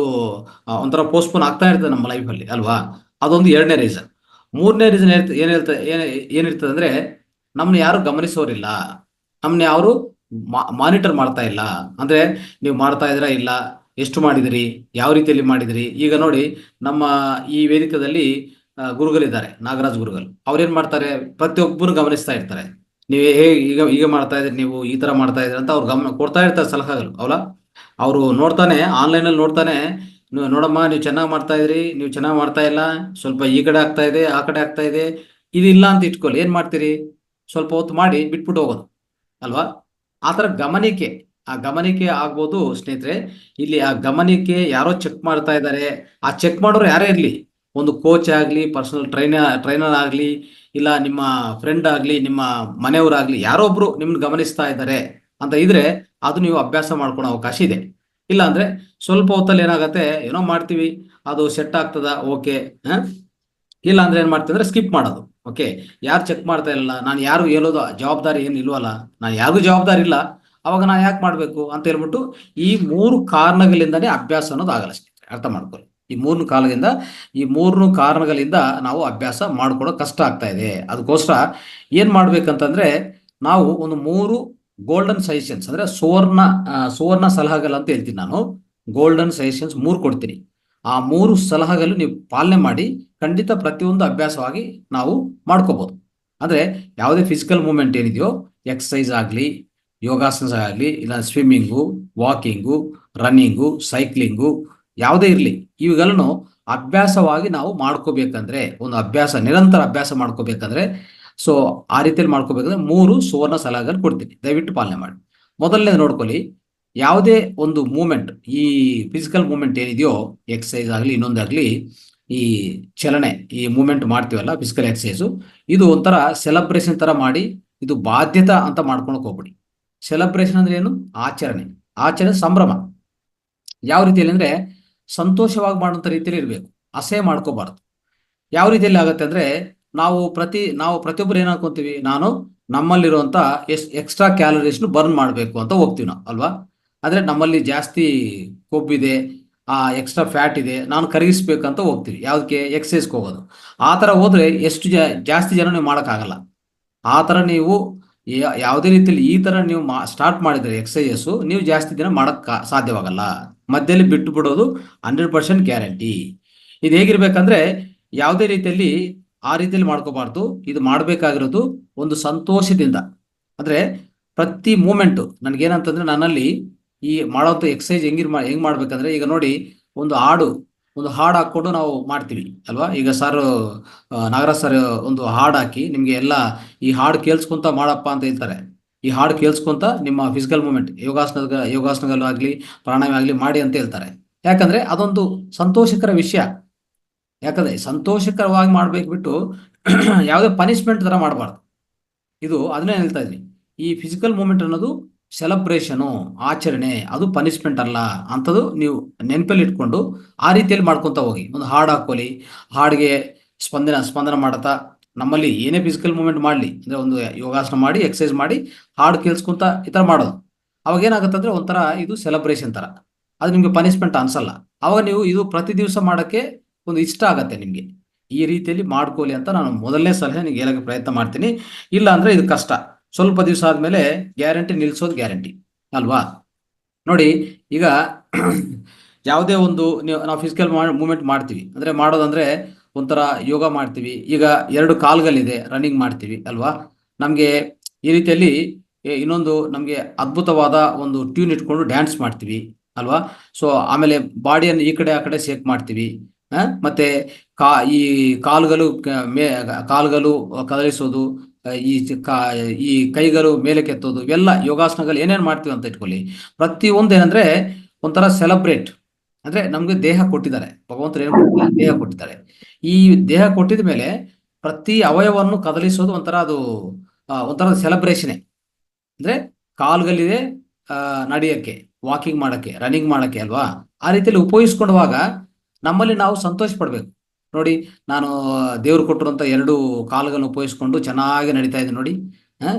S1: ಒಂಥರ ಪೋಸ್ಟ್ಪೋನ್ ಆಗ್ತಾ ಇರ್ತದೆ ನಮ್ಮ ಲೈಫಲ್ಲಿ ಅಲ್ವಾ? ಅದೊಂದು ಎರಡನೇ ರೀಸನ್. ಮೂರನೇ ರೀಸನ್ ಏನಿರ್ತದೆ ಅಂದ್ರೆ ನಮ್ಮನ್ನ ಯಾರು ಗಮನಿಸೋರಿಲ್ಲ, ನಮ್ಮನ್ನ ಯಾರು ಮಾನಿಟರ್ ಮಾಡ್ತಾ ಇಲ್ಲ. ಅಂದ್ರೆ ನೀವು ಮಾಡ್ತಾ ಇದ್ದೀರಾ ಇಲ್ಲ, ಎಷ್ಟು ಮಾಡಿದಿರಿ, ಯಾವ ರೀತಿಯಲ್ಲಿ ಮಾಡಿದಿರಿ. ಈಗ ನೋಡಿ, ನಮ್ಮ ಈ ವೇದಿಕದಲ್ಲಿ ಗುರುಗಳಿದ್ದಾರೆ, ನಾಗರಾಜ್ ಗುರುಗಳು. ಅವ್ರೇನ್ ಮಾಡ್ತಾರೆ, ಪ್ರತಿಯೊಬ್ಬರು ಗಮನಿಸ್ತಾ ಇರ್ತಾರೆ. ನೀವು ಈಗ ಈಗ ಮಾಡ್ತಾ ಇದ್ರಿ, ನೀವು ಈ ತರ ಮಾಡ್ತಾ ಇದ್ರಿ ಅಂತ ಅವ್ರು ಗಮನ ಕೊಡ್ತಾ ಇರ್ತಾರೆ, ಸಲಹೆಗಳು. ಅವಲ್ಲ, ಅವರು ನೋಡ್ತಾನೆ, ಆನ್ಲೈನಲ್ಲಿ ನೋಡ್ತಾನೆ, ನೋಡಮ್ಮ ನೀವು ಚೆನ್ನಾಗಿ ಮಾಡ್ತಾ ಇದ್ರಿ, ನೀವು ಚೆನ್ನಾಗಿ ಮಾಡ್ತಾ ಇಲ್ಲ, ಸ್ವಲ್ಪ ಈ ಕಡೆ ಆಗ್ತಾ ಇದೆ, ಆ ಕಡೆ ಆಗ್ತಾ ಇದೆ, ಇದಿಲ್ಲ ಅಂತ ಇಟ್ಕೊಳ್ಳಿ, ಏನ್ ಮಾಡ್ತೀರಿ? ಸ್ವಲ್ಪ ಹೊತ್ತು ಮಾಡಿ ಬಿಟ್ಬಿಟ್ಟು ಹೋಗೋದು ಅಲ್ವಾ? ಆ ಥರ ಗಮನಿಕೆ, ಆ ಗಮನಿಕೆ ಆಗ್ಬೋದು ಸ್ನೇಹಿತರೆ. ಇಲ್ಲಿ ಆ ಗಮನಿಕೆ ಯಾರೋ ಚೆಕ್ ಮಾಡ್ತಾ ಇದ್ದಾರೆ. ಆ ಚೆಕ್ ಮಾಡೋರು ಯಾರೇ ಇರಲಿ, ಒಂದು ಕೋಚ್ ಆಗಲಿ, ಪರ್ಸನಲ್ ಟ್ರೈನರ್ ಆಗಲಿ, ಇಲ್ಲ ನಿಮ್ಮ ಫ್ರೆಂಡ್ ಆಗಲಿ, ನಿಮ್ಮ ಮನೆಯವರಾಗಲಿ, ಯಾರೋ ಒಬ್ರು ನಿಮ್ನ ಗಮನಿಸ್ತಾ ಇದ್ದಾರೆ ಅಂತ ಇದ್ರೆ ಅದು ನೀವು ಅಭ್ಯಾಸ ಮಾಡ್ಕೊಳ್ಳೋ ಅವಕಾಶ ಇದೆ. ಇಲ್ಲ ಅಂದ್ರೆ ಸ್ವಲ್ಪ ಹೊತ್ತಲ್ಲಿ ಏನಾಗತ್ತೆ, ಏನೋ ಮಾಡ್ತೀವಿ, ಅದು ಸೆಟ್ ಆಗ್ತದ, ಓಕೆ. ಇಲ್ಲ ಅಂದ್ರೆ ಏನ್ ಮಾಡ್ತೀವಿ ಅಂದ್ರೆ ಸ್ಕಿಪ್ ಮಾಡೋದು. ಓಕೆ, ಯಾರು ಚೆಕ್ ಮಾಡ್ತಾ ಇಲ್ಲ, ನಾನು ಯಾರು ಹೇಳೋದು ಜವಾಬ್ದಾರಿ ಏನು ಇಲ್ವಲ್ಲ, ನಾನು ಯಾರಿಗೂ ಜವಾಬ್ದಾರಿ ಇಲ್ಲ, ಅವಾಗ ನಾನು ಯಾಕೆ ಮಾಡ್ಬೇಕು ಅಂತ ಹೇಳ್ಬಿಟ್ಟು ಈ 3 ಕಾರಣಗಳಿಂದನೇ ಅಭ್ಯಾಸ ಅನ್ನೋದು ಆಗಲ್ಲ ಸ್ನೇಹಿತರೆ. ಅರ್ಥ ಮಾಡ್ಕೊಳ್ಳಿ, ಈ ಮೂರು ಕಾರಣಗಳಿಂದ ನಾವು ಅಭ್ಯಾಸ ಮಾಡ್ಕೊಳ್ಳೋ ಕಷ್ಟ ಆಗ್ತಾ ಇದೆ. ಅದಕ್ಕೋಸ್ಕರ ಏನ್ ಮಾಡ್ಬೇಕಂತಂದ್ರೆ, ನಾವು ಒಂದು 3 ಗೋಲ್ಡನ್ ಸಜೆಷನ್ಸ್, ಅಂದ್ರೆ ಸುವರ್ಣ ಸಲಹೆಗಳಂತ ಹೇಳ್ತೀನಿ ನಾನು. ಗೋಲ್ಡನ್ ಸಜೆಷನ್ಸ್ 3 ಕೊಡ್ತೀನಿ. ಆ 3 ಸಲಹೆಗಳು ನೀವು ಪಾಲನೆ ಮಾಡಿ ಖಂಡಿತ ಪ್ರತಿಯೊಂದು ಅಭ್ಯಾಸವಾಗಿ ನಾವು ಮಾಡ್ಕೋಬಹುದು. ಅಂದ್ರೆ ಯಾವುದೇ ಫಿಸಿಕಲ್ ಮೂವ್ಮೆಂಟ್ ಏನಿದೆಯೋ, ಎಕ್ಸಸೈಸ್ ಆಗಲಿ, ಯೋಗಾಸನ ಆಗಲಿ, ಇಲ್ಲ ಸ್ವಿಮ್ಮಿಂಗು, ವಾಕಿಂಗು, ರನ್ನಿಂಗು, ಸೈಕ್ಲಿಂಗು, ಯಾವುದೇ ಇರಲಿ, ಇವುಗಳನ್ನು ಅಭ್ಯಾಸವಾಗಿ ನಾವು ಮಾಡ್ಕೋಬೇಕಂದ್ರೆ, ಒಂದು ನಿರಂತರ ಅಭ್ಯಾಸ ಮಾಡ್ಕೋಬೇಕಂದ್ರೆ, ಸೊ ಆ ರೀತಿಯಲ್ಲಿ ಮಾಡ್ಕೋಬೇಕಂದ್ರೆ 3 ಸುವರ್ಣ ಸಲಹೆಗಳು ಕೊಡ್ತೀನಿ, ದಯವಿಟ್ಟು ಪಾಲನೆ ಮಾಡಿ. ಮೊದಲನೇದು ನೋಡ್ಕೊಳ್ಳಿ, ಯಾವುದೇ ಒಂದು ಮೂಮೆಂಟ್, ಈ ಫಿಸಿಕಲ್ ಮೂಮೆಂಟ್ ಏನಿದೆಯೋ, ಎಕ್ಸಸೈಸ್ ಆಗಲಿ, ಇನ್ನೊಂದಾಗಲಿ, ಈ ಚಲನೆ, ಈ ಮೂಮೆಂಟ್ ಮಾಡ್ತೀವಲ್ಲ, ಫಿಸಿಕಲ್ ಎಕ್ಸಸೈಸು, ಇದು ಒಂಥರ ಸೆಲೆಬ್ರೇಷನ್ ತರ ಮಾಡಿ, ಇದು ಬಾಧ್ಯತಾ ಅಂತ ಮಾಡ್ಕೊಳಕ್ ಹೋಗ್ಬಿಡಿ. ಸೆಲೆಬ್ರೇಷನ್ ಅಂದ್ರೆ ಏನು? ಆಚರಣೆ, ಸಂಭ್ರಮ. ಯಾವ ರೀತಿಯಲ್ಲಿ ಅಂದ್ರೆ ಸಂತೋಷವಾಗಿ ಮಾಡುವಂತ ರೀತಿಯಲ್ಲಿ ಇರಬೇಕು, ಅಸಹ್ಯ ಮಾಡ್ಕೋಬಾರ್ದು. ಯಾವ ರೀತಿಯಲ್ಲಿ ಆಗುತ್ತೆ ಅಂದ್ರೆ, ನಾವು ಪ್ರತಿಯೊಬ್ಬರು ಏನ್ ಅನ್ಕೊಂತೀವಿ, ನಾನು ನಮ್ಮಲ್ಲಿರುವಂತ ಎಕ್ಸ್ಟ್ರಾ ಕ್ಯಾಲರೀಸ್ ಬರ್ನ್ ಮಾಡಬೇಕು ಅಂತ ಹೋಗ್ತೀವಿ ನಾವು, ಅಲ್ವಾ? ಅಂದ್ರೆ ನಮ್ಮಲ್ಲಿ ಜಾಸ್ತಿ ಕೊಬ್ಬಿದೆ, ಎಕ್ಸ್ಟ್ರಾ ಫ್ಯಾಟ್ ಇದೆ, ನಾನು ಕರಗಿಸ್ಬೇಕಂತ ಹೋಗ್ತೀವಿ. ಯಾವ್ದಕ್ಕೆ? ಎಕ್ಸಸೈಸ್ಗೆ ಹೋಗೋದು. ಆ ಥರ ಹೋದ್ರೆ ಎಷ್ಟು ಜಾಸ್ತಿ ಜನ ನೀವು ಮಾಡೋಕ್ಕಾಗಲ್ಲ. ಆ ಥರ ನೀವು ಯಾವುದೇ ರೀತಿಯಲ್ಲಿ ಈ ಥರ ನೀವು ಸ್ಟಾರ್ಟ್ ಮಾಡಿದರೆ ಎಕ್ಸಸೈಸು, ನೀವು ಜಾಸ್ತಿ ದಿನ ಮಾಡೋಕ್ಕೆ ಸಾಧ್ಯವಾಗಲ್ಲ. ಮಧ್ಯದಲ್ಲಿ ಬಿಟ್ಟು ಬಿಡೋದು 100% ಗ್ಯಾರಂಟಿ. ಇದು ಹೇಗಿರ್ಬೇಕಂದ್ರೆ, ಯಾವುದೇ ರೀತಿಯಲ್ಲಿ ಆ ರೀತಿಯಲ್ಲಿ ಮಾಡ್ಕೋಬಾರ್ದು. ಇದು ಮಾಡಬೇಕಾಗಿರೋದು ಒಂದು ಸಂತೋಷದಿಂದ. ಅಂದ್ರೆ ಪ್ರತಿ ಮೂಮೆಂಟು ನನಗೇನಂತಂದ್ರೆ, ನನ್ನಲ್ಲಿ ಈ ಮಾಡೋಂಥ ಎಕ್ಸಸೈಸ್ ಹೆಂಗ್ ಮಾಡ್ಬೇಕಂದ್ರೆ, ಈಗ ನೋಡಿ, ಒಂದು ಹಾಡು ಹಾಕೊಂಡು ನಾವು ಮಾಡ್ತೀವಿ ಅಲ್ವಾ? ಈಗ ನಾಗರಾಜ್ ಸರ್ ಒಂದು ಹಾಡು ಹಾಕಿ ನಿಮ್ಗೆ ಎಲ್ಲ ಈ ಹಾಡು ಕೇಳಿಸ್ಕೊಂತ ಮಾಡಪ್ಪ ಅಂತ ಹೇಳ್ತಾರೆ. ಈ ಹಾಡು ಕೇಳಿಸ್ಕೊಂತ ನಿಮ್ಮ ಫಿಸಿಕಲ್ ಮೂಮೆಂಟ್, ಯೋಗಾಸನಗಳಾಗ್ಲಿ, ಪ್ರಾಣಾಯಾಮ ಆಗಲಿ ಮಾಡಿ ಅಂತ ಹೇಳ್ತಾರೆ. ಯಾಕಂದ್ರೆ ಅದೊಂದು ಸಂತೋಷಕರ ವಿಷಯ. ಯಾಕಂದ್ರೆ ಸಂತೋಷಕರವಾಗಿ ಮಾಡ್ಬೇಕು ಬಿಟ್ಟು ಯಾವುದೇ ಪನಿಷ್ಮೆಂಟ್ ತರ ಮಾಡಬಾರ್ದು. ಇದು ಅದನ್ನೇ ಹೇಳ್ತಾ ಇದ್ವಿ, ಈ ಫಿಸಿಕಲ್ ಮೂಮೆಂಟ್ ಅನ್ನೋದು ಸೆಲೆಬ್ರೇಷನು, ಆಚರಣೆ, ಅದು ಪನಿಷ್ಮೆಂಟ್ ಅಲ್ಲ ಅಂತದ್ದು ನೀವು ನೆನಪಲ್ಲಿ ಇಟ್ಕೊಂಡು ಆ ರೀತಿಯಲ್ಲಿ ಮಾಡ್ಕೊತ ಹೋಗಿ. ಒಂದು ಹಾಡು ಹಾಕೊಳ್ಳಿ, ಹಾಡಿಗೆ ಸ್ಪಂದನ ಮಾಡತಾ, ನಮ್ಮಲ್ಲಿ ಏನೇ ಫಿಸಿಕಲ್ ಮೂವ್ಮೆಂಟ್ ಮಾಡಲಿ, ಅಂದ್ರೆ ಒಂದು ಯೋಗಾಸನ ಮಾಡಿ, ಎಕ್ಸಸೈಸ್ ಮಾಡಿ, ಹಾಡು ಕೇಳಿಸ್ಕೊಂತ ಈ ಥರ ಮಾಡೋದು. ಅವಾಗ ಏನಾಗುತ್ತೆ ಅಂದ್ರೆ, ಒಂಥರ ಇದು ಸೆಲೆಬ್ರೇಷನ್ ತರ, ಅದು ನಿಮ್ಗೆ ಪನಿಷ್ಮೆಂಟ್ ಅನ್ಸಲ್ಲ. ಅವಾಗ ನೀವು ಇದು ಪ್ರತಿ ದಿವಸ ಮಾಡೋಕ್ಕೆ ಒಂದು ಇಷ್ಟ ಆಗತ್ತೆ ನಿಮ್ಗೆ. ಈ ರೀತಿಯಲ್ಲಿ ಮಾಡ್ಕೊಳ್ಳಿ ಅಂತ ನಾನು ಮೊದಲನೇ ಸಲಹೆ ನಿಮ್ಗೆ ಹೇಳಕ್ಕೆ ಪ್ರಯತ್ನ ಮಾಡ್ತೀನಿ. ಇಲ್ಲ ಅಂದ್ರೆ ಇದು ಕಷ್ಟ, ಸ್ವಲ್ಪ ದಿವಸ ಆದ್ಮೇಲೆ ಗ್ಯಾರಂಟಿ ನಿಲ್ಸೋದು ಗ್ಯಾರಂಟಿ, ಅಲ್ವಾ? ನೋಡಿ, ಈಗ ಯಾವುದೇ ಒಂದು ನಾವು ಫಿಸಿಕಲ್ ಮೂವ್ಮೆಂಟ್ ಮಾಡ್ತೀವಿ ಅಂದ್ರೆ, ಮಾಡೋದಂದ್ರೆ ಒಂಥರ ಯೋಗ ಮಾಡ್ತೀವಿ. ಈಗ 2 ಕಾಲ್ಗಳಿದೆ, ರನ್ನಿಂಗ್ ಮಾಡ್ತೀವಿ ಅಲ್ವಾ? ನಮ್ಗೆ ಈ ರೀತಿಯಲ್ಲಿ ಇನ್ನೊಂದು ನಮ್ಗೆ ಅದ್ಭುತವಾದ ಒಂದು ಟ್ಯೂನ್ ಇಟ್ಕೊಂಡು ಡ್ಯಾನ್ಸ್ ಮಾಡ್ತೀವಿ ಅಲ್ವಾ? ಸೊ ಆಮೇಲೆ ಬಾಡಿಯನ್ನು ಈ ಕಡೆ ಆ ಕಡೆ ಶೇಕ್ ಮಾಡ್ತೀವಿ. ಮತ್ತೆ ಈ ಕಾಲುಗಳು ಕದಲಿಸೋದು, ಈ ಈ ಕೈಗಳು ಮೇಲೆ ಕೆತ್ತೋದು, ಇವೆಲ್ಲ ಯೋಗಾಸನಗಳು ಏನೇನು ಮಾಡ್ತೀವಿ ಅಂತ ಇಟ್ಕೊಳ್ಳಿ. ಪ್ರತಿಯೊಂದು ಏನಂದ್ರೆ ಒಂಥರ ಸೆಲೆಬ್ರೇಟ್. ಅಂದ್ರೆ ನಮ್ಗೆ ದೇಹ ಕೊಟ್ಟಿದ್ದಾರೆ, ಭಗವಂತರು ಏನು ಕೊಟ್ಟಿದ್ದಾರೆ? ದೇಹ ಕೊಟ್ಟಿದ್ದಾರೆ. ಈ ದೇಹ ಕೊಟ್ಟಿದ ಮೇಲೆ ಪ್ರತಿ ಅವಯವನ್ನು ಕದಲಿಸೋದು ಅದು ಒಂಥರ ಸೆಲೆಬ್ರೇಷನ್. ಅಂದ್ರೆ ಕಾಲುಗಳಿದೆ ನಡೆಯಕ್ಕೆ, ವಾಕಿಂಗ್ ಮಾಡಕ್ಕೆ, ರನ್ನಿಂಗ್ ಮಾಡಕ್ಕೆ ಅಲ್ವಾ? ಆ ರೀತಿಯಲ್ಲಿ ಉಪಯೋಗಿಸ್ಕೊಳ್ಳುವಾಗ ನಮ್ಮಲ್ಲಿ ನಾವು ಸಂತೋಷ ಪಡ್ಬೇಕು. ನೋಡಿ, ನಾನು ದೇವ್ರು ಕೊಟ್ಟಿರುವಂತ 2 ಕಾಲುಗಳನ್ನು ಉಪಯೋಗಿಸ್ಕೊಂಡು ಚೆನ್ನಾಗಿ ನಡೀತಾ ಇದ್ದೀನಿ ನೋಡಿ,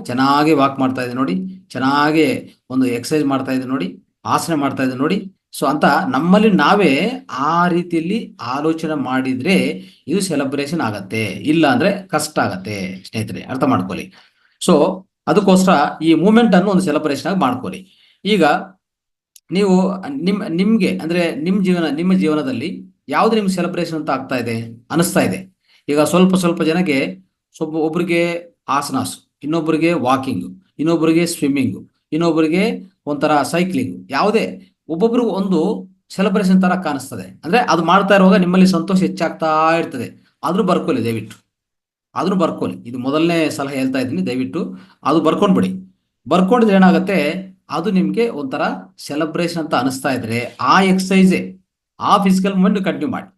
S1: ಚೆನ್ನಾಗಿ ವಾಕ್ ಮಾಡ್ತಾ ಇದ್ದೀನಿ ನೋಡಿ, ಚೆನ್ನಾಗಿ ಒಂದು ಎಕ್ಸಸೈಸ್ ಮಾಡ್ತಾ ಇದ್ದೀನಿ ನೋಡಿ, ಆಸನ ಮಾಡ್ತಾ ಇದ್ದೀನಿ ನೋಡಿ, ಸೊ ಅಂತ ನಮ್ಮಲ್ಲಿ ನಾವೇ ಆ ರೀತಿಯಲ್ಲಿ ಆಲೋಚನೆ ಮಾಡಿದ್ರೆ ಇದು ಸೆಲೆಬ್ರೇಷನ್ ಆಗತ್ತೆ, ಇಲ್ಲ ಅಂದ್ರೆ ಕಷ್ಟ ಆಗತ್ತೆ ಸ್ನೇಹಿತರೆ, ಅರ್ಥ ಮಾಡ್ಕೊಳ್ಳಿ. ಸೊ ಅದಕ್ಕೋಸ್ಕರ ಈ ಮೂಮೆಂಟ್ ಅನ್ನು ಒಂದು ಸೆಲೆಬ್ರೇಷನ್ ಆಗಿ ಮಾಡ್ಕೊಳ್ಳಿ. ಈಗ ನೀವು ನಿಮ್ಗೆ ಅಂದ್ರೆ ನಿಮ್ಮ ಜೀವನದಲ್ಲಿ ಯಾವ್ದು ನಿಮ್ಗೆ ಸೆಲೆಬ್ರೇಷನ್ ಅಂತ ಆಗ್ತಾ ಇದೆ ಅನಿಸ್ತಾ ಇದೆ? ಈಗ ಸ್ವಲ್ಪ ಜನಕ್ಕೆ ಒಬ್ರಿಗೆ ಆಸನಾಸ್, ಇನ್ನೊಬ್ಬರಿಗೆ ವಾಕಿಂಗ್, ಇನ್ನೊಬ್ಬರಿಗೆ ಸ್ವಿಮ್ಮಿಂಗ್, ಇನ್ನೊಬ್ಬರಿಗೆ ಒಂಥರ ಸೈಕ್ಲಿಂಗ್, ಯಾವುದೇ ಒಬ್ಬೊಬ್ರಿಗೆ ಒಂದು ಸೆಲೆಬ್ರೇಷನ್ ತರ ಕಾಣಿಸ್ತದೆ. ಅಂದ್ರೆ ಅದು ಮಾಡ್ತಾ ಇರುವಾಗ ನಿಮ್ಮಲ್ಲಿ ಸಂತೋಷ ಹೆಚ್ಚಾಗ್ತಾ ಇರ್ತದೆ. ಆದ್ರೂ ಬರ್ಕೊಳ್ಳಿ ದಯವಿಟ್ಟು, ಅದನ್ನು ಬರ್ಕೊಳ್ಳಿ. ಇದು ಮೊದಲನೇ ಸಲಹೆ ಹೇಳ್ತಾ ಇದ್ದೀನಿ, ದಯವಿಟ್ಟು ಅದು ಬರ್ಕೊಂಡ್ಬಿಡಿ. ಬರ್ಕೊಂಡಿದ್ರೆ ಏನಾಗುತ್ತೆ, ಅದು ನಿಮ್ಗೆ ಒಂಥರ ಸೆಲೆಬ್ರೇಷನ್ ಅಂತ ಅನಿಸ್ತಾ ಇದ್ರೆ ಆ ಎಕ್ಸಸೈಸೇ, ಆ ಫಿಸಿಕಲ್ ಮೂವ್ಮೆಂಟ್ ಕಂಟಿನ್ಯೂ ಮಾಡಿ.